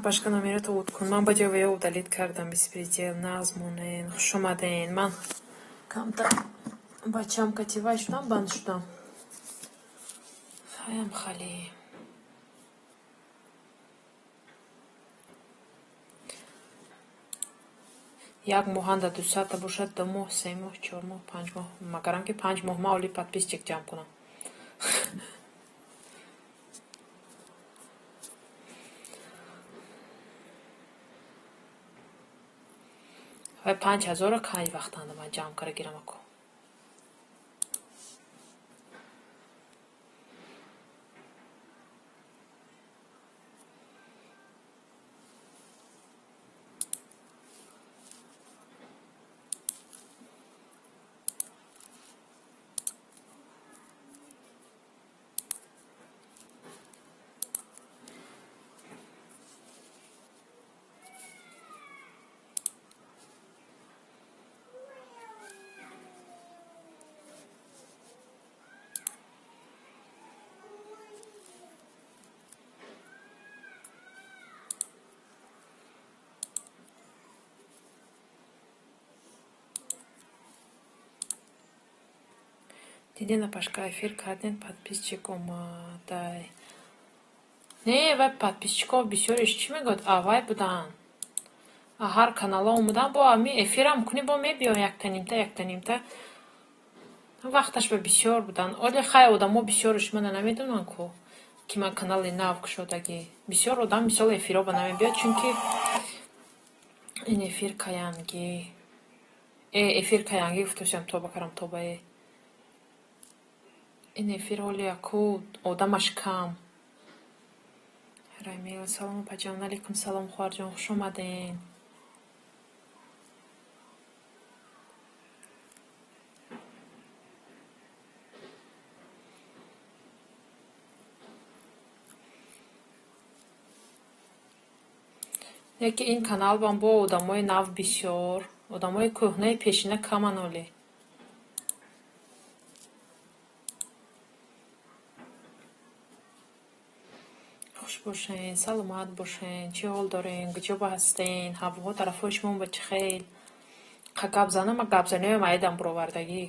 باشکه номерت اوت کن من با جوی او دلیت کردم بیسپریدیل نازمونین خوش اومدین. من کمتر بچم کتیوای شدم بند شدم خیام خالی یک ماه دا 2 ساعت باشد 2 ماه 3 ماه 4 ماه 5 ماه مگرم که 5 ماه ما اولی подписчик جمع کنم. و 5000 کای وقتان من جمع کرده گیرم اکو. دیدین پاشکا ефір کردین подписчик اومده. نه و подписчиков بسیارش چی میگوید آوای بودن ҳар канала омадан бо ами эфирам куни бо мебиён яктанимта вақташ ба бисёр будан. Оли хай одамо бисёрш мана намедонам ку ки ман канали нав кушодагӣ. Бисёр одам мисол эфиро ба намебиёд, чунки ин эфир каянги. Эфир каянги гуфташам то бакарам то бае. ин эфир оли яку одамаш кам. Рамил салом паҷон, алейкум салом хуарҷон, хуш омаден. яке ин канал бам бо одамои нав бисёр, одамои кӯҳнаи пешина каман оли. хуш бошен, саломат бошен, чӣ ҳол дорен, куҷоба ҳастен, ҳавоҳо тарафҳои шумо ба чӣ хел? қа гапзанама гапзаниҳои маедам буровардагӣ.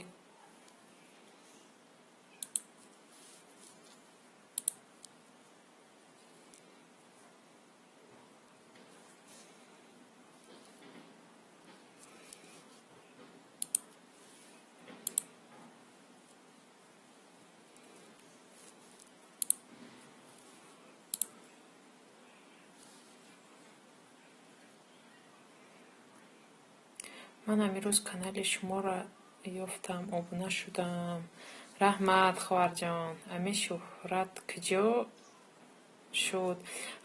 ман амирӯз канали шуморо ёфтам, обуна шудам. Раҳмат хоҳарҷон. Ами Шӯҳрат куҷо шуд?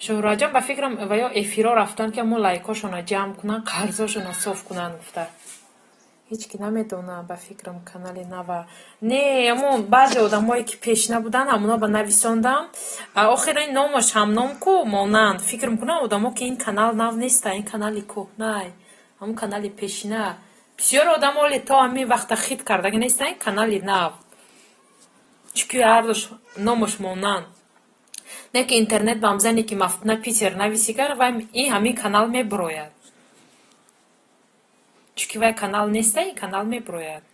Шӯҳратҷон ба фикрам ва ё эфиро рафтан ки амон лайкошона ҷамъ кунан, қарзошона соф кунан гуфта. ҳеҷ ки намедонам, ба фикрам канали нава. Не, амон баъзе одамое ки пешна будан ҳамуна ба нависондам. Охира ин номаш ҳамном ку монанд. Фикр мекунам одамо ки ин канал нав неста, ин канали кӯҳнай. ҳамун канали пешина. Бисёр одам оли то ҳамин вақта хит кардаги неста, ин канали нав. Чунки ҳардуш номаш монанд. Не ки интернет бамзане ки Мафтуна Питер нависигар ва ин ҳамин канал мебурояд. Чунки вай канал неста, ин канал мебурояд.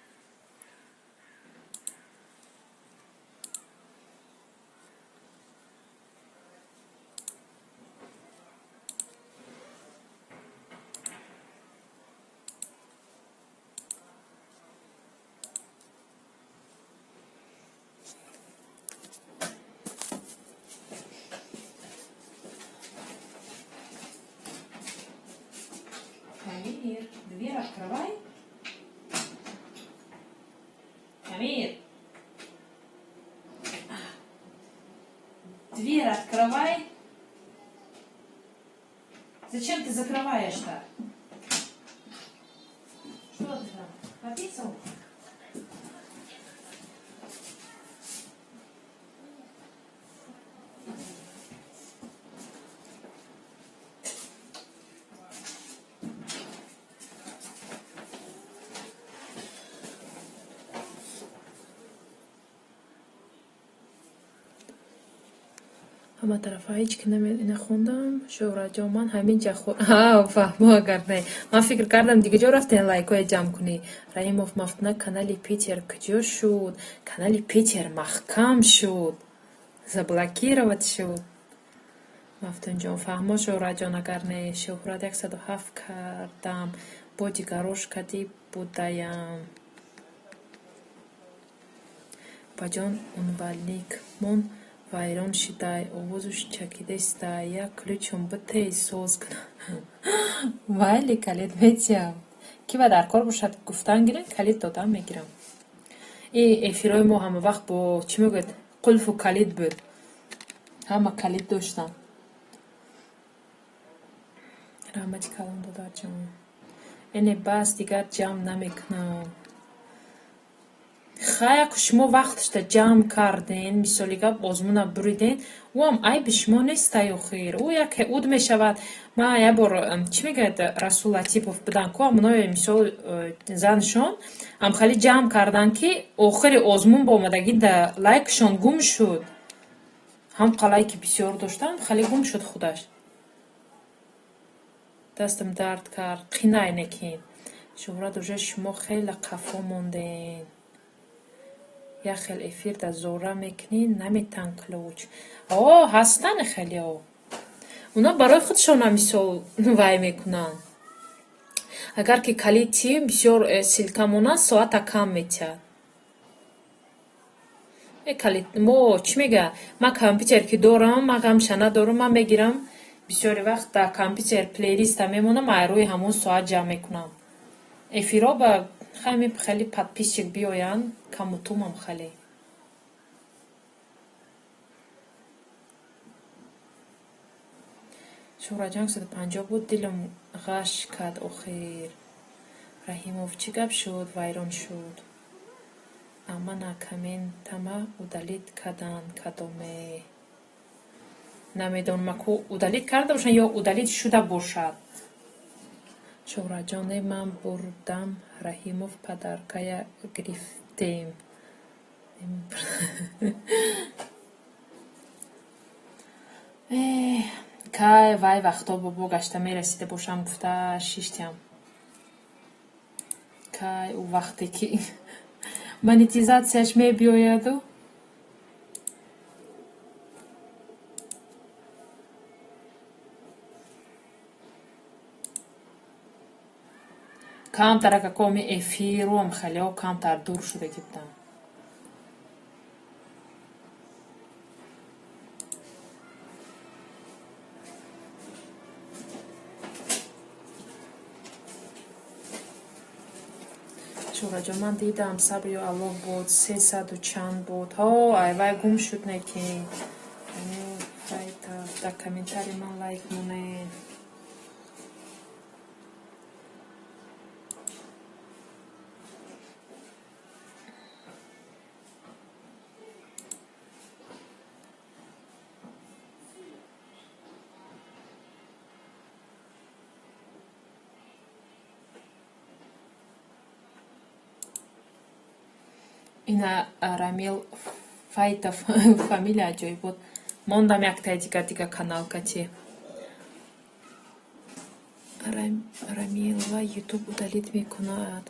Амир, дверь открывай. Амир. Дверь открывай. Зачем ты закрываешь-то? Что ты там? Пописал? ҳама тарафа ҳеҷ ки нахондам. Шӯҳратҷон, ман ҳаминҷа фаҳмо агар не. Ман фикр кардам дига ҷо рафтен лайкҳое ҷамъ кунӣ. Раимов Мафтуна канали Питер куҷо шуд? Канали Питер маҳкам шуд. Заблокировать шуд. Мафтунҷон, фаҳмо Шӯҳратҷон агар не. Шӯҳрат 107 кардам. Бо дигарош кадӣ будаям. Баҷон унвалик мон вайрон шидай, овозуш чакидастай, як ключом битей соз кунам. Вайли калид метиям. Ки ба дар кор бошад гуфтан гирем, калид додам мегирам. Эфирои мо ҳама вақт бо чӣ мегӯяд қулфу калид буд. Ҳама калид доштам. раҳмати калон додарҷон. Эне бас дигар ҷамъ намекунам. Хаяку шумо вақташда ҷамъ карден, мисоли гап озмуна буриден, уам айби шумо нестай охир. Ӯ яке уд мешавад. Ман як бор чӣ мегӯяд Расул Латипов будан ку амунои мисол заншон амхали ҷамъ кардан ки охири озмун ба омадагӣ да лайкшон гум шуд. ҳам қалай ки бисёр доштан хали гум шуд худаш. дастам дард кард. қинай некин. Шӯҳрат уже шумо хеле қафо монден. як хел эфир да зора мекунин, наметан ключ. ҳастан хелео. Уна барои худшона мисол вай мекунан. агар ки калити бисёр силка монад соата кам метиҳад. Калит мо чӣ мегӯяд? Ман компютер ки дорам, ман ғамша надорам, ман мегирам бисёри вақт дар компютер плейлиста мемонам, рӯи ҳамон соат ҷамъ мекунам. Эфиро ба хеле подписчик биёянд, каму тумам хеле. Шӯҳраҷон 150 буд, дилам ғаш кард охир. Раҳимов чӣ гап шуд? Вайрон шуд. Амана комментама удалит кардан кадоме. Намедонам аку удалит карда бошанд ё удалит шуда бошад. Шӯҳраҷон, не ман бурдам, Раҳимов падаркая гирифтем. Кай вай вақто бобо гашта мерасида бошам гуфта шиштям. Кай у вақте ки монетизатсияш мебиёяду. Камтар какоми эфиром хелео камтар дур шуда гиптам. Шӯҳраҷон, ман дидам сабри Аллоҳ буд 300 чанд буд. Айвай гум шуд неки. Дар комментари ман лайк монед. Ина Рамил Файтов фамилия аҷоиб буд. Мондам яктаи дига каналкати. Рамил ва ютуб удалит мекунад.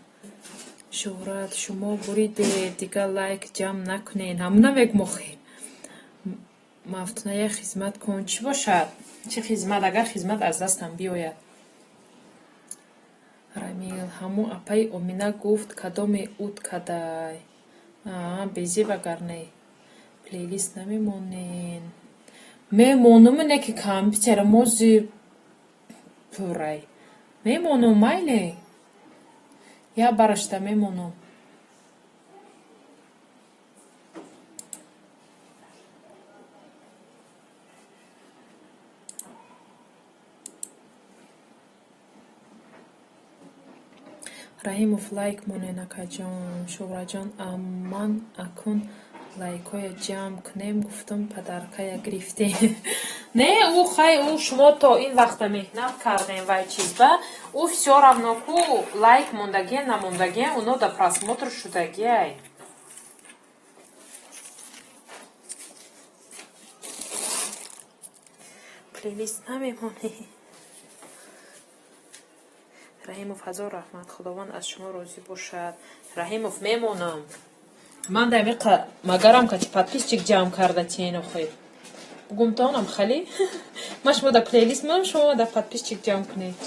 Шӯҳрат, шумо буриде дига лайк ҷамъ накунед. Ҳамуна мегмохед. Мафтуная хизмат кун. Чӣ бошад? Чӣ хизмат? Агар хизмат аз дастам биёяд. Рамил, ҳамун апаи Омина гуфт кадоме уткадай. Безиб агар не. Плейлист намемонен. Мемонам неки компютера мози пурай. Мемонам майле. Я барашта мемонам. Раҳимов лайк монен акаҷон. Шӯҳраҷон, аман акун лайкоя ҷамъ кунем, гуфтам падаркая гирифтем. Не, ӯ хай ӯ шумо то ин вақта меҳнат кардем вай чизба, ӯ всё равно ку лайк мондагия намондагия, уно да просмотр шудагиай. Плейлист намемонӣ. Раҳимов, ҳазор раҳмат. Худованд аз шумо розӣ бошад. Раҳимов, мемонам. Ман дамиқа магарам качи подписчик ҷамъ кардатиен охир. Бугумтонам хали. Ман шумо да плейлист ман шумо да подписчик ҷамъ кунед.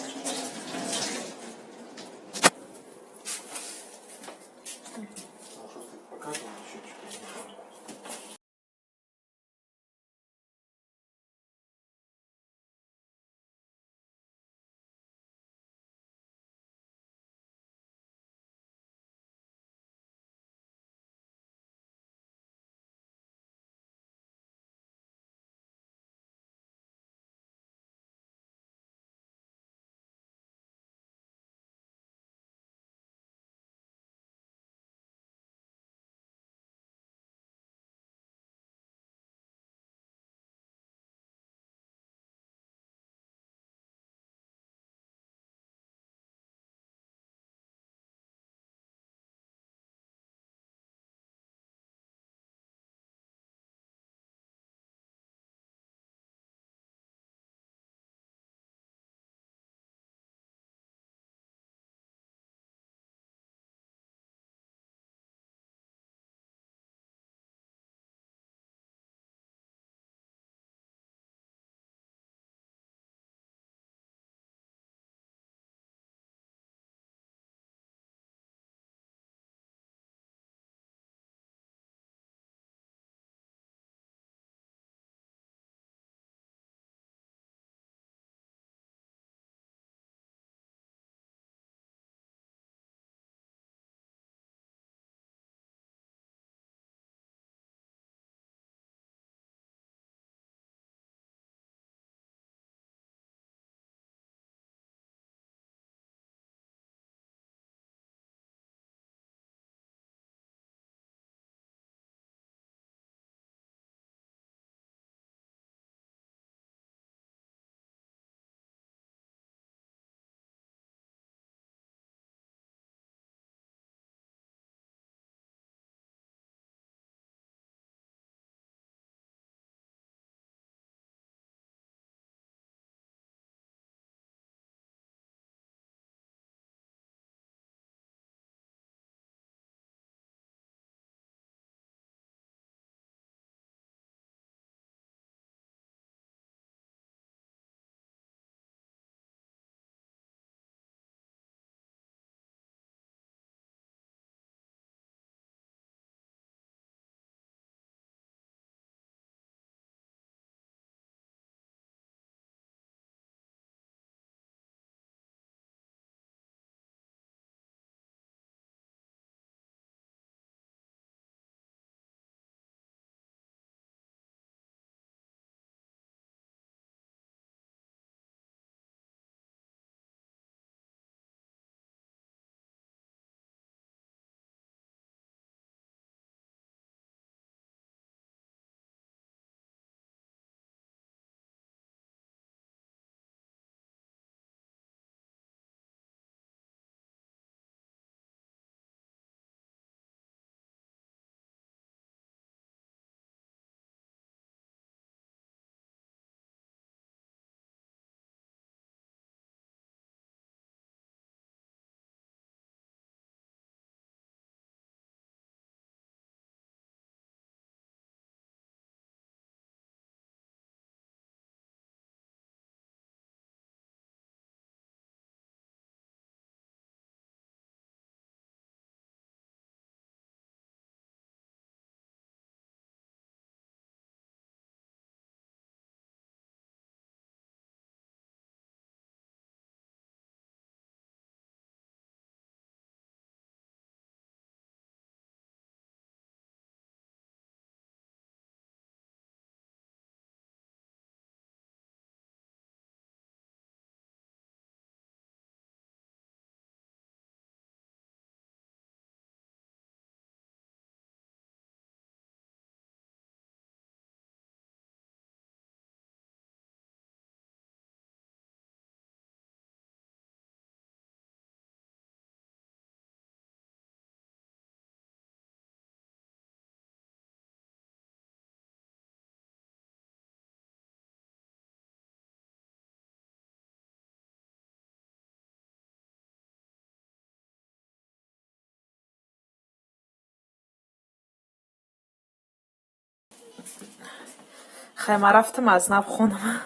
хайма рафтам аз нав хонам.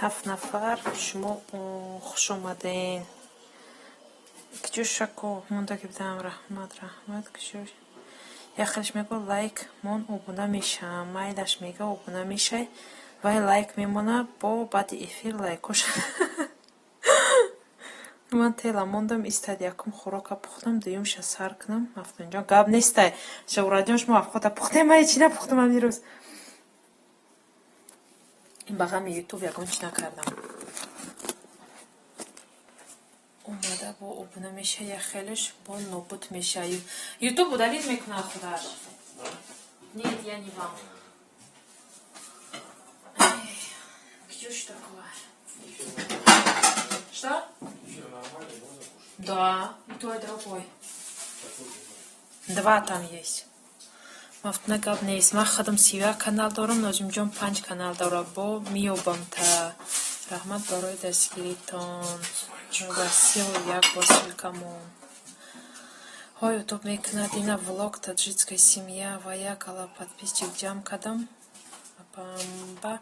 7 нафар шумо хуш омаден. Кичу шако монда гибдам раҳмат кичу. Яхелш мего лайк мон обуна мешам. Майлаш мега обуна мешай. Вай лайк мемона бо баъди эфир лайкош. Ман тела мондам истад якум хӯрока пухтам дуюмша сар кунам. Мафтунҷон гап нестай. Шаврадиён шумо афхота пухтем май чи напухтам амирӯз. ин ба ғами ютуб ягон чи накардам. омада бо обуна меша яхелш бо нобуд меша. Ютуб удалит мекунад худаш. Нет, я не вам. Что такое? Что? Да, и то, и другой. 2 там есть. Мафтна гап нест. Ман хадам 30 канал дорам, Нозимҷон 5 канал дора. Бо миёбам та. Раҳмат барои дастгиритон. Васил як босилкамон. Ҳо ютуб мекунад ина влог таҷикская семья ва як ала подписчик ҷамъ кардам. Ба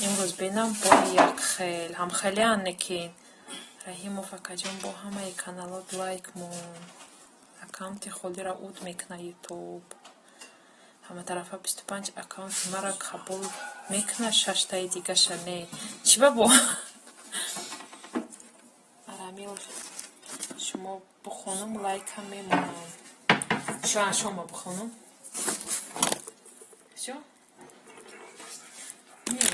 имрӯз бинам бо як хел. Ҳам хелиан некин. Раҳимов акаҷон бо ҳамаи каналот лайк мон. Аккаунти холира уд мекуна ютуб. Ҳама тарафа 25 аккаунти мара қабул мекуна, 6 таи дигаша не. Чӣ ба бо? Арамил шумо бухонам лайкам мемонам. Шума бухонам. Всё? Не.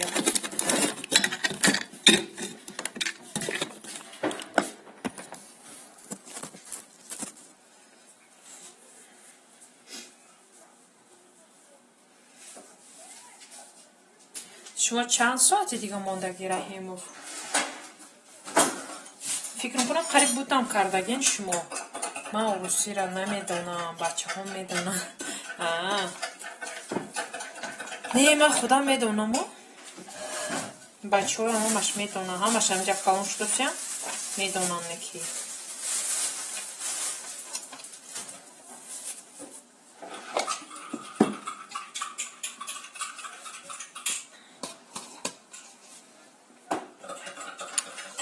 شما چند ساعتی دیگه موندگی رحیموف؟ فکر میکنم قریب بودم کردگین شما. من روسی را نمیدونم، بچه هم میدونم. نه من خودم میدونم. بچه هم همش میدونم. همش همجا کلون شدوسیم میدونم نکی.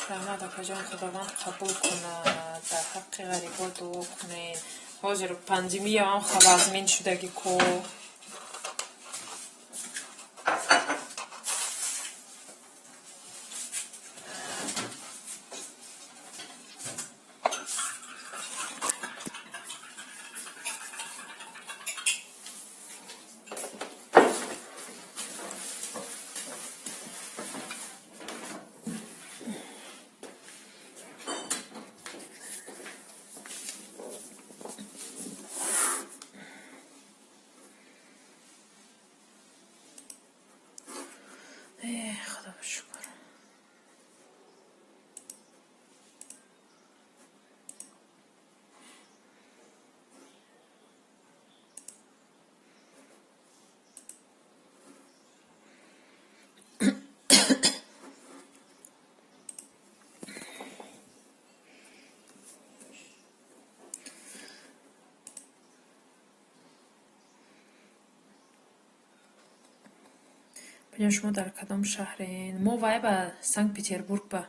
رحمت آقاجان خداوند قبول کند. در حق غریبا دعا کنین. حاضر پنجمی هم خوازمین شدگی کو. خدا شکر. ببین شما در کدام شهرین؟ ما وای با سنت پترزبورگ با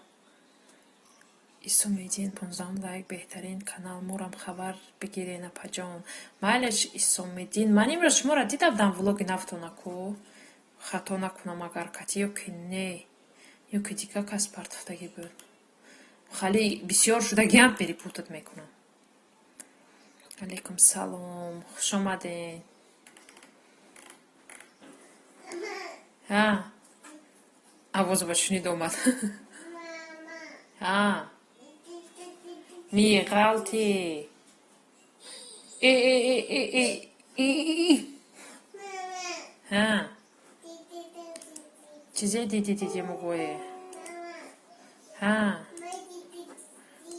ایسو میدین 15 لایک بهترین کانال مورم خبر بگیرین پجام. مالش ایسو میدین. من امروز شما را دیدم دام ولوگ نفتونا کو. خطا نکنم اگر کتی یو که نه. یو که دیگه کس پرتفتگی بود. خالی بسیار شدگی هم پریپورتت میکنم. علیکم سلام. خوش آمدین. آواز با شنید اومد. می غلطی. چیزی دیدی مگوی.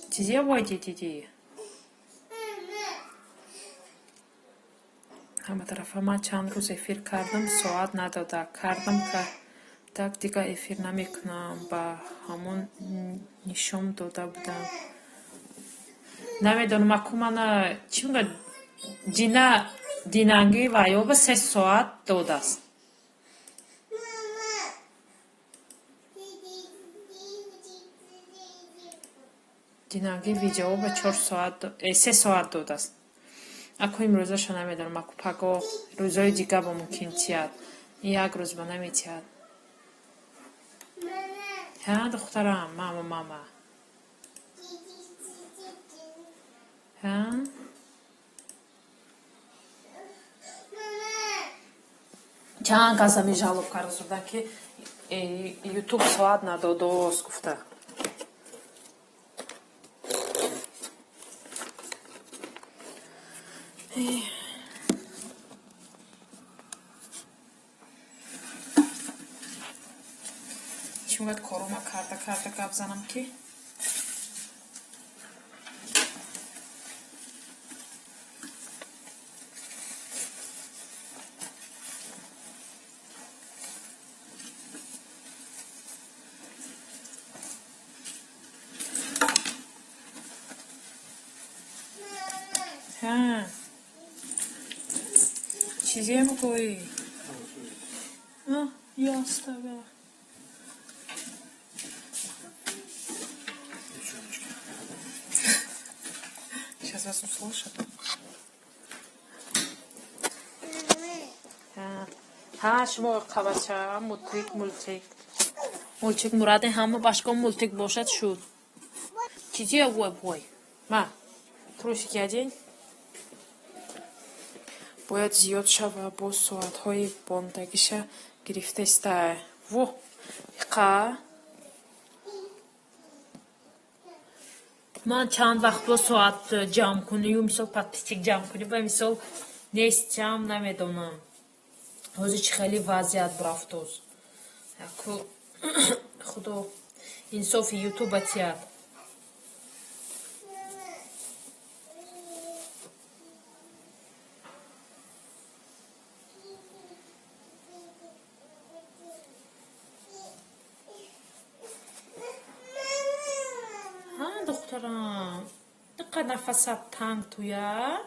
چیزی وای دیدی. همه طرف ما چند روز افیر کردم ساعت نداده کردم که так دیگه افیر نمیکنم با همون نشون داده بودم نمیدونم اکو من چی میگه دینانگی و یا به 3 ساعت داده است динарги видео ба 3 соат додааст. Ако имрӯзаша намедонам, ако пагоҳ рӯзҳои дига ба мумкин тияд. Як рӯз ба наметияд. Ҳа, духтарам, мама. Ҳа? Чанд кас ҳами жалоб карда шуданд, ки ютуб соат надодост гуфта. Чунгад корома карда гап занам, ки чизем гӯи ёстага. Сейчас вас услышат. шумо қабача мультик муради ҳама башкон мультик бошад шуд. Чизи вой. Ма, трусики одень. Бояд зиёд шава, бо соатҳои бондагиша гирифтаистай. Во, иқа. Ман чанд вақт бо соат ҷамъ кунию, мисол подписчик ҷамъ кунӣ, ба мисол нест ҷамъ намедонам. ҳозир чӣ хеле вазъият бурафтоз. Яку худо инсофи ютуба тияд. Духтарам, диққат нафасат танг туя.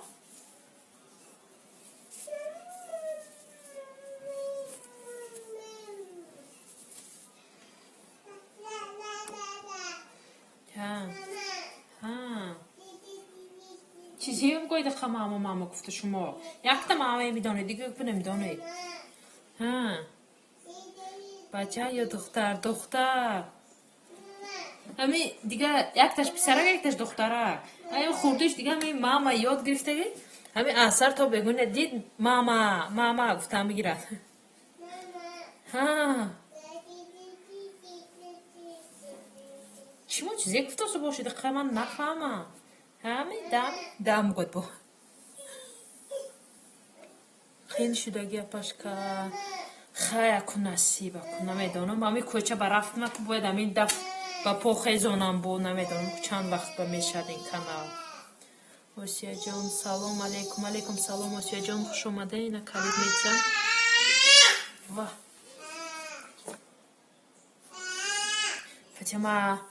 чизем гӯй диқа мама гуфта шумо. Якта мама медонед, дига намедонед. Бача ё духтар. ами дига якташ писарак, якташ духтарак. ами хурдиш дига ами мама ёд гирифтаги. ами асар то бегуне дид мама гуфта мегирад. чимо чизе гуфтасу боши диқа ман нафаҳмам. ами дам гӯд бо. хеле шудаги апашка. хая ку насиба ку намедонам. ами кӯча ба рафтма ку бояд амин даф ба по хезонам бо намедонам чанд вақт ба мешад ин канал. осияҷон салом алейкум. алейкум салом осияҷон, хуш омада. ина калид медзам. ва фатима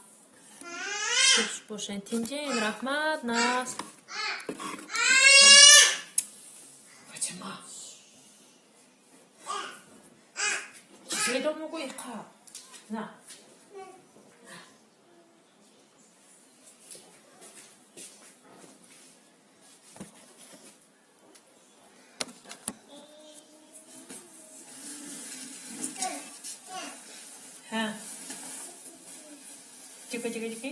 хуш бошен. тинҷин раҳмат нас. фатима чизедон мугӯи қа на тика.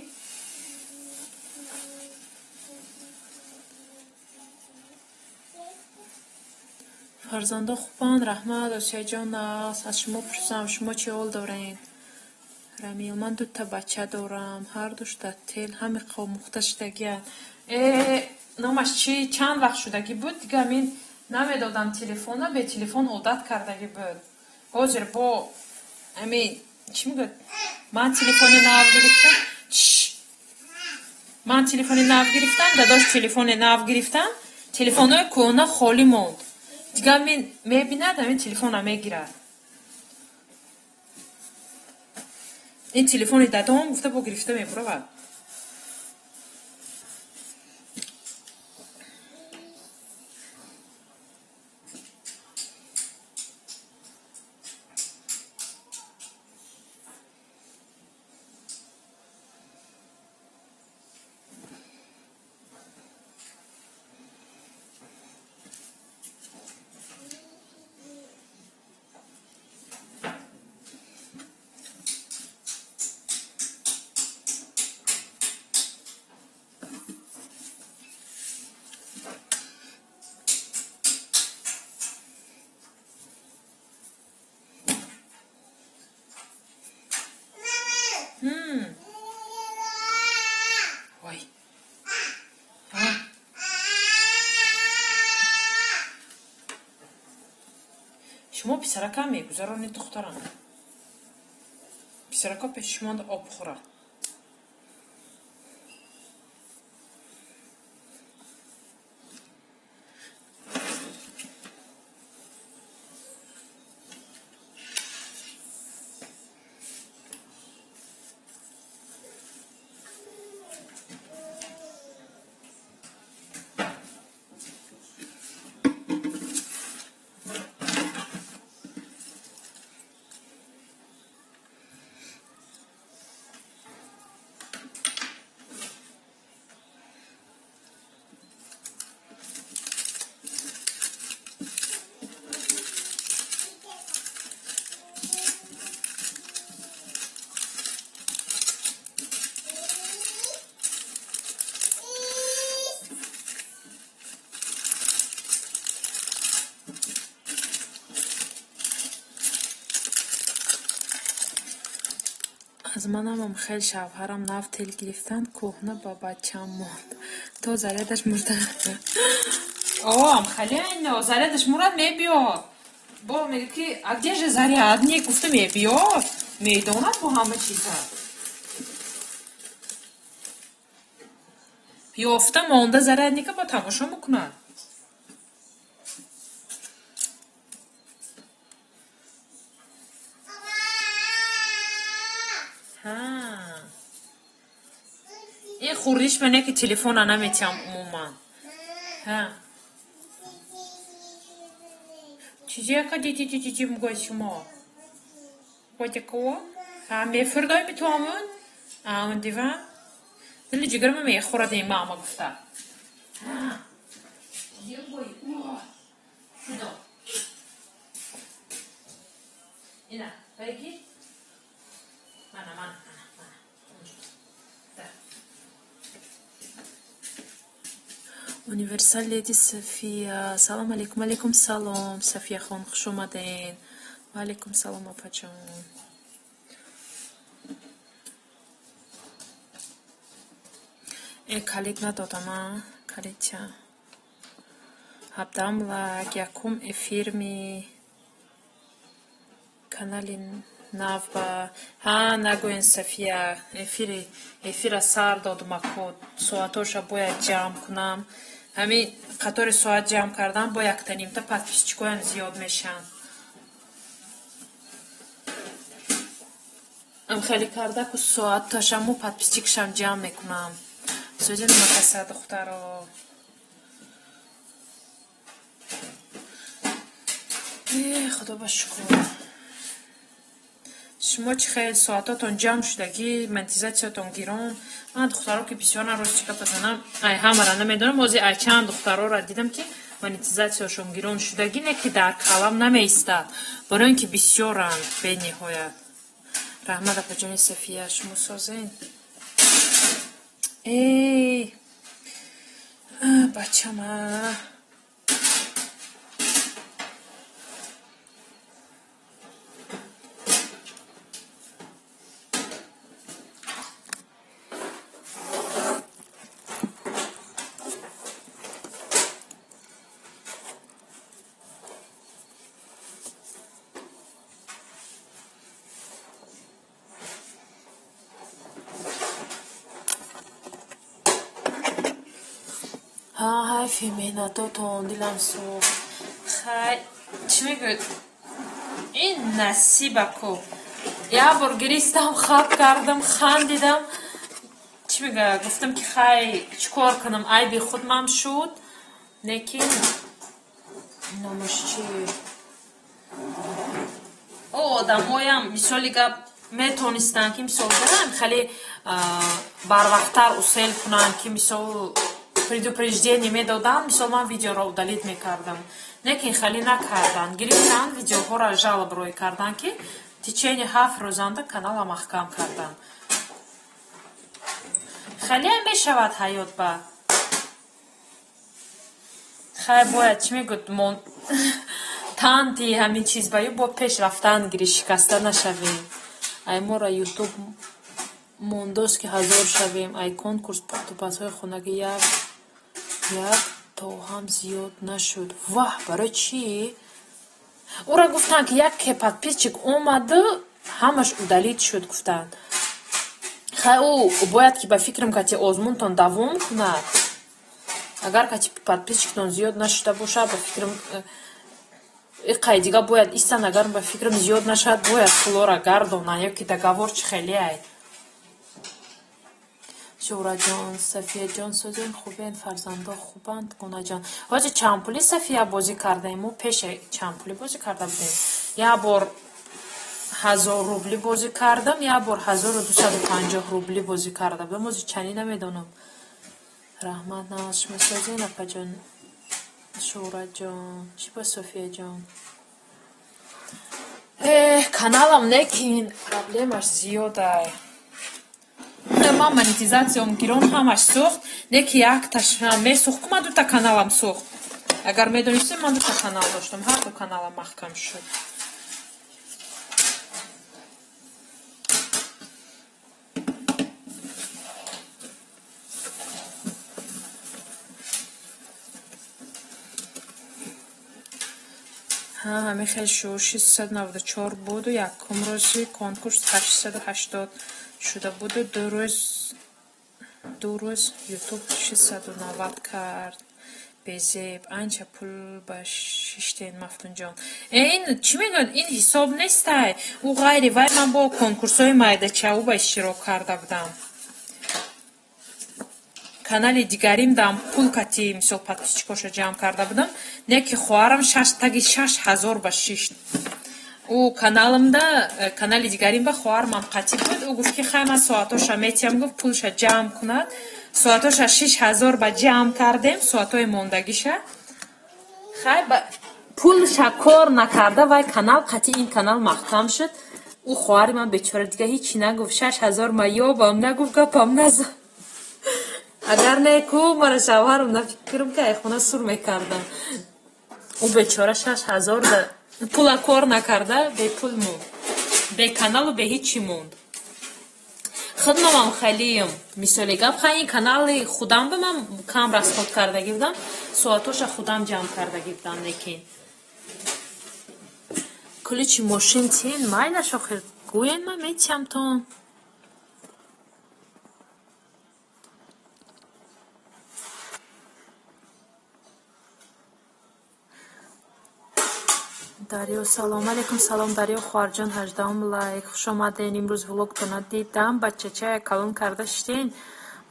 фарзандо хубанд, раҳмат. осияҷон аст. аз шумо пурсам, шумо чӣ ҳол доред? рамил, ман дута бача дорам, ҳарду штаттел, ҳами қомухта шудагиянд. номаш чӣ чанд вақт шудаги буд, дига амин намедодам телефона, бе телефон одат кардаги буд. ҳозир бо амин чӣ мегӯяд, ман телефони нав гирифтам, дадош телефони нав гирифтам, телефонҳои кӯҳна холӣ монд. дига амин мебинад, амин телефона мегирад. ин телефони дадом гуфта бо гирифта мебуравад. писарака мегузарони духтарам. Писарака пеши шумо об хӯрад. از منم هم خیلی شوهرم نفت تل گرفتن کهنه با بچم موند تو زردش مرده هم خیلی این زردش مرد میبیاد با میگه که اگه زرد نیه گفته میبیاد میداند با همه چیزا بیافته مانده زرد نیه که با تماشا میکنن این خوردیش بینه که تلفن نمیتیم عموما چیزی که دیدی میگوی شما باید که میفردای به تو همون دیوان دلی جگرم میخورد این ماما گفته اینه بگی من Universal Lady Safia. Salam alaikum. Alaikum salam. Safia Khan, خوش اومدین. و علیکم سلام آپا جان. کلیک ندادم کلیک هبدم لک یکم افیر می کانالی ناو با نگوین Safia افیر سر دادم اکو ساعتاشا باید جمع کنم همین قطار ساعت جمع کردم با یک تا نیم تا подписчикоям زیاد میشن خیلی کرده که ساعت تاشمو подписчикشم جمع میکنم سوزن مقصد دخترا خدا با شکر شما چه خیلی ساعتاتون جمع شدگی منتیزاتتون گیرون من دخترها که بسیار روز چیکار بزنم همه را نمیدونم موزی چند دخترها را دیدم که منتیزاتشون گیرون شدگی نه که در کلام نمیستد برای اینکه بسیارند به نهایت رحمت اپا جان Safia شما سازین ای بچه من های فیمیناتاتون دیلم سوخت خیلی چی میگوید این نصیبه کو یه بار گریستم خواب کردم خندیدم چی میگه گفتم که خیلی چکار کنم ای بی خودمم شد لیکن نمش چی آدم هایم مثالی که میتونستن که مثال دارن خیلی بروقتر اصیل کنن که مثال предупреждение میدادن مثال من ویدیو را удалить میکردم لیکن خیلی نکردن گرفتن ویدیوها را жалоб روی کردن که تیچینی 7 روزانده کانال محکم کردن خیلی هم میشود حیات با خیلی باید چی میگود تانتی همین چیز باید با پیش رفتن گیری شکسته نشویم ای ما را یوتیوب موندوست که 1000 شویم ای کنکورس پس های خونگی یک تا هم زیاد نشد واه برای چی؟ ура гуфтанд ки як подписчик омаду ҳамаш удалид шуд гуфтанд. Хай ӯ бояд ки ба фикрам кати озмунтон давом кунад. Агар кати подписчиктон зиёд нашуда бошад ба фикрам иқай дига бояд истан агар ба фикрам зиёд нашад бояд пулора гардонан ёки договор чи хеле ай. Шӯраҷон, Сафияҷон сӯзен хубен, фарзандо хубанд, Гунаҷон. Ҳоҷи чанд пули Сафия бозӣ кардаем? Мо пеше чанд пули бозӣ карда будем? Як бор 1000 рубли бозӣ кардам, як бор 1250 рубли бозӣ карда будам. Ҳоҷи чани намедонам. Раҳмат наваш месозен апаҷон. Шӯраҷон, чӣ ба Софияҷон? Каналам некин проблемаш зиёд ай. Ман монетизациям гирон ҳамаш сӯхт. Неки якташ месӯхт, ман дута каналам сӯхт. Агар медонистем, ман дута канал доштам. Ҳар ду каналам маҳкам шуд. Ҳамин хел шуд. 694 буду. Якум рӯзи конкурс 880 шуда буду. ду рӯз ютуб 690 кард. Безеб анча пул ба шиштен Мафтунҷон. Ин чӣ мегӯяд? Ин ҳисоб нестай. Ӯ ғайри вай ман бо конкурсҳои майдачаву ба иштирок карда будам. Канали дигарим дам пул кати мисол подписчикоша ҷамъ карда будам. Неки хоҳарам таги 6000 ба шишт. Ӯ каналимда канали дигаримда хоҳарам қатӣ буд. Ӯ гуфт ки хай ман соатоша метиям гуфт пулша ҷамъ кунад. Соатоша 6000 ба ҷамъ кардем. Соатои мондагиша. Хай пулша кор накарда вай канал қатӣ ин канал маҳкам шуд. Ӯ хоҳари ман бечора дига ҳичи нагуфт. 6000 ма ёбам нагуфт гапам назад. Агар неку мара шавҳарам нафикрам ки айхона сур мекардам. Ӯ бечора 6000 да пула кор накарда бепул монд. Бе каналу бе ҳичи монд. Худмамам халиям мисоли гап хай ин канали худам ба ман кам расход кардаги будам. Соатоша худам ҷамъ кардаги будам лекин. Ключи мошин тин майдаш охир гӯен ман метиям тон. Дарё салом алейкум. Салом Дарё хоҳарҷон 18 лайк. Хуш омаден. Имрӯз влогтона дидам. Бачачая калон карда шиден.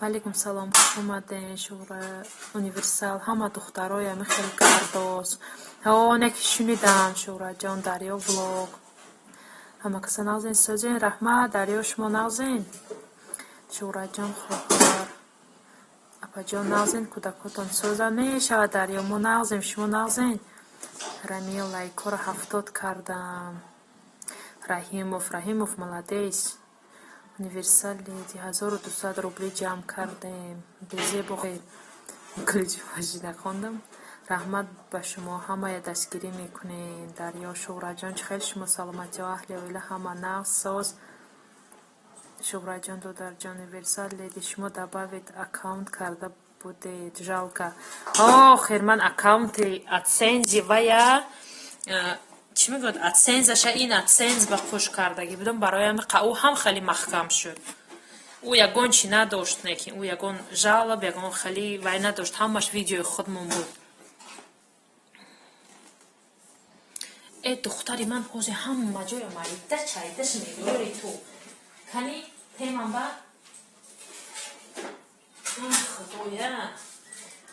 Алейкум салом. Хуш омаден. Шура универсал ҳама духтароя мехел гардос. Неки шунидам Шураҷон Дарё влог. Ҳама каса нағзен созен. Раҳмат Дарё шумо нағзен. Шураҷон хоҳар. Апаҷон нағзен кӯдакотон соза мешавад Дарё. Мо нағзем шумо нағзен. Рамил лайкора 70 кардам. Раҳимов молодец. Универсал леди 1200 рубли ҷамъ кардем. Безебоғи ключи машина хондам. Раҳмат ба шумо ҳамая дастгирӣ мекунед. Дарё Шӯраҷон хел шумо саломатиё аҳли оила ҳама нағз соз. Шӯраҷон Додарҷон Универсал леди шумо добавид аккаунт карда будед. Жалко. Охир ман аккаунти адсензи вая чӣ мегӯяд адсензаша ин адсенз ба пуш кардаги будам бароям ӯ ҳам хеле маҳкам шуд. Ӯ ягон чи надошт лекин ӯ ягон жалоб ягон хеле вай надошт. Ҳамаш видеои худмон буд. духтари ман ҳозир ҳама ҷоя майда чайдаш мебори ту. Кани темам ба худоя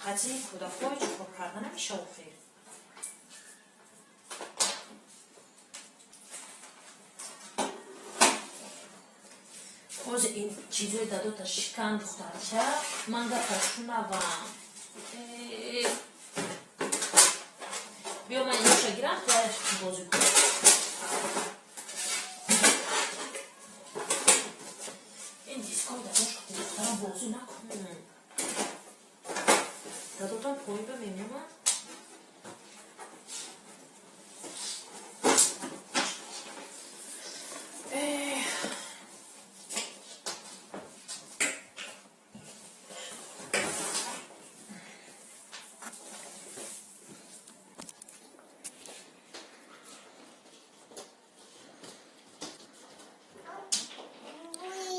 ҳази кӯдакҳои чукор карда намеша охир. ҳозир ин чизои дадота шикан духтарча ман гапаш шунавам. биё ман инша гирам туяш бозӣ кун. ин дискои дадоша духтара бозӣ накун. дадотам поиба мемема.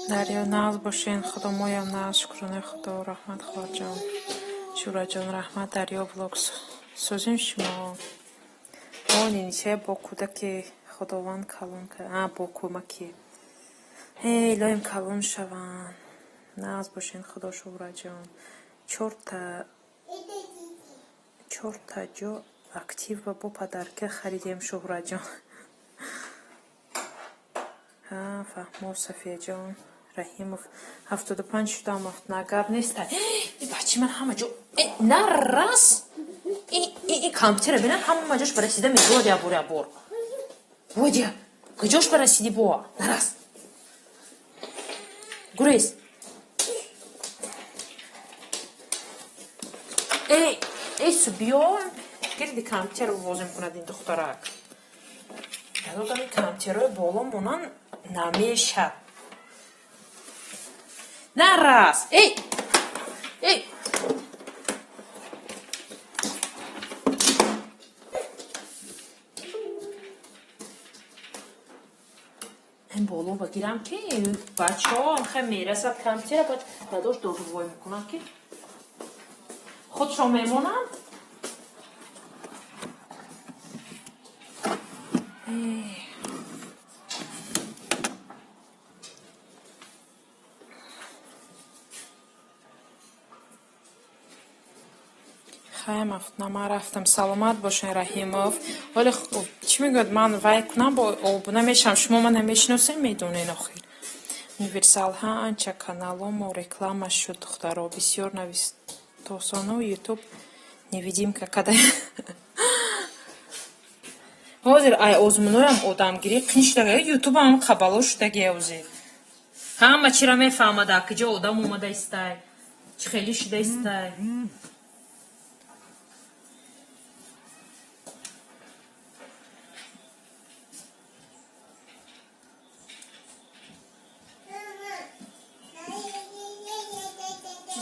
دریا ناز باشین. خدا مایم ناز شکرانه خدا رحمت خواهد جان شورا جان رحمت دریا بلوکس سوزیم شما آنی چه با کودک خداوند کلون که با کمکی لایم کلون شوند ناز باشین خدا شورا جان چهار تا جا اکتیو و با پدرکه خریدیم شورا جان فهمو صفیه جان رحیمов 75 شدم نگاب نیست این بچه من همه جا نه راست این کامپیوتر بینم همه جاش برسیده می بور ودیا کجاش برسیدی با نه راست گریز ای سو گردی کامپیوتر رو وازم کند این دخترک یادم این کامپیوتر رو بالا مونن نمیشه نه راست ای این بالا بگیرم که بچه ها هم خیلی میرسد کامپیوتر باید بداش داروای میکنن که خودشان میمونن خیلی ما رفتم سلامت باشین رحیمов ولی چی میگوید من وای کنم با او نمیشم شما من نمیشناسین میدونین آخر универсал ها анча каналом реклама шуд духтаро бисёр навистосону ютуб невидимка када ҳозир ай озмуноям одамгирӣ қин шуда ютубам қабало шудаги озир ҳама чира мефаҳмада киҷо одам омада истай чи хели шуда истай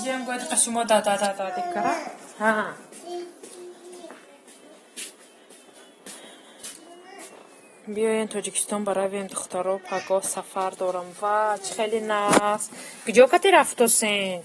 чизиам гӯяд қашумо дикара биёен тоҷикистон баравем духтаро пагоҳ сафар дорам ва чӣ хеле нас куҷо кати рафтосен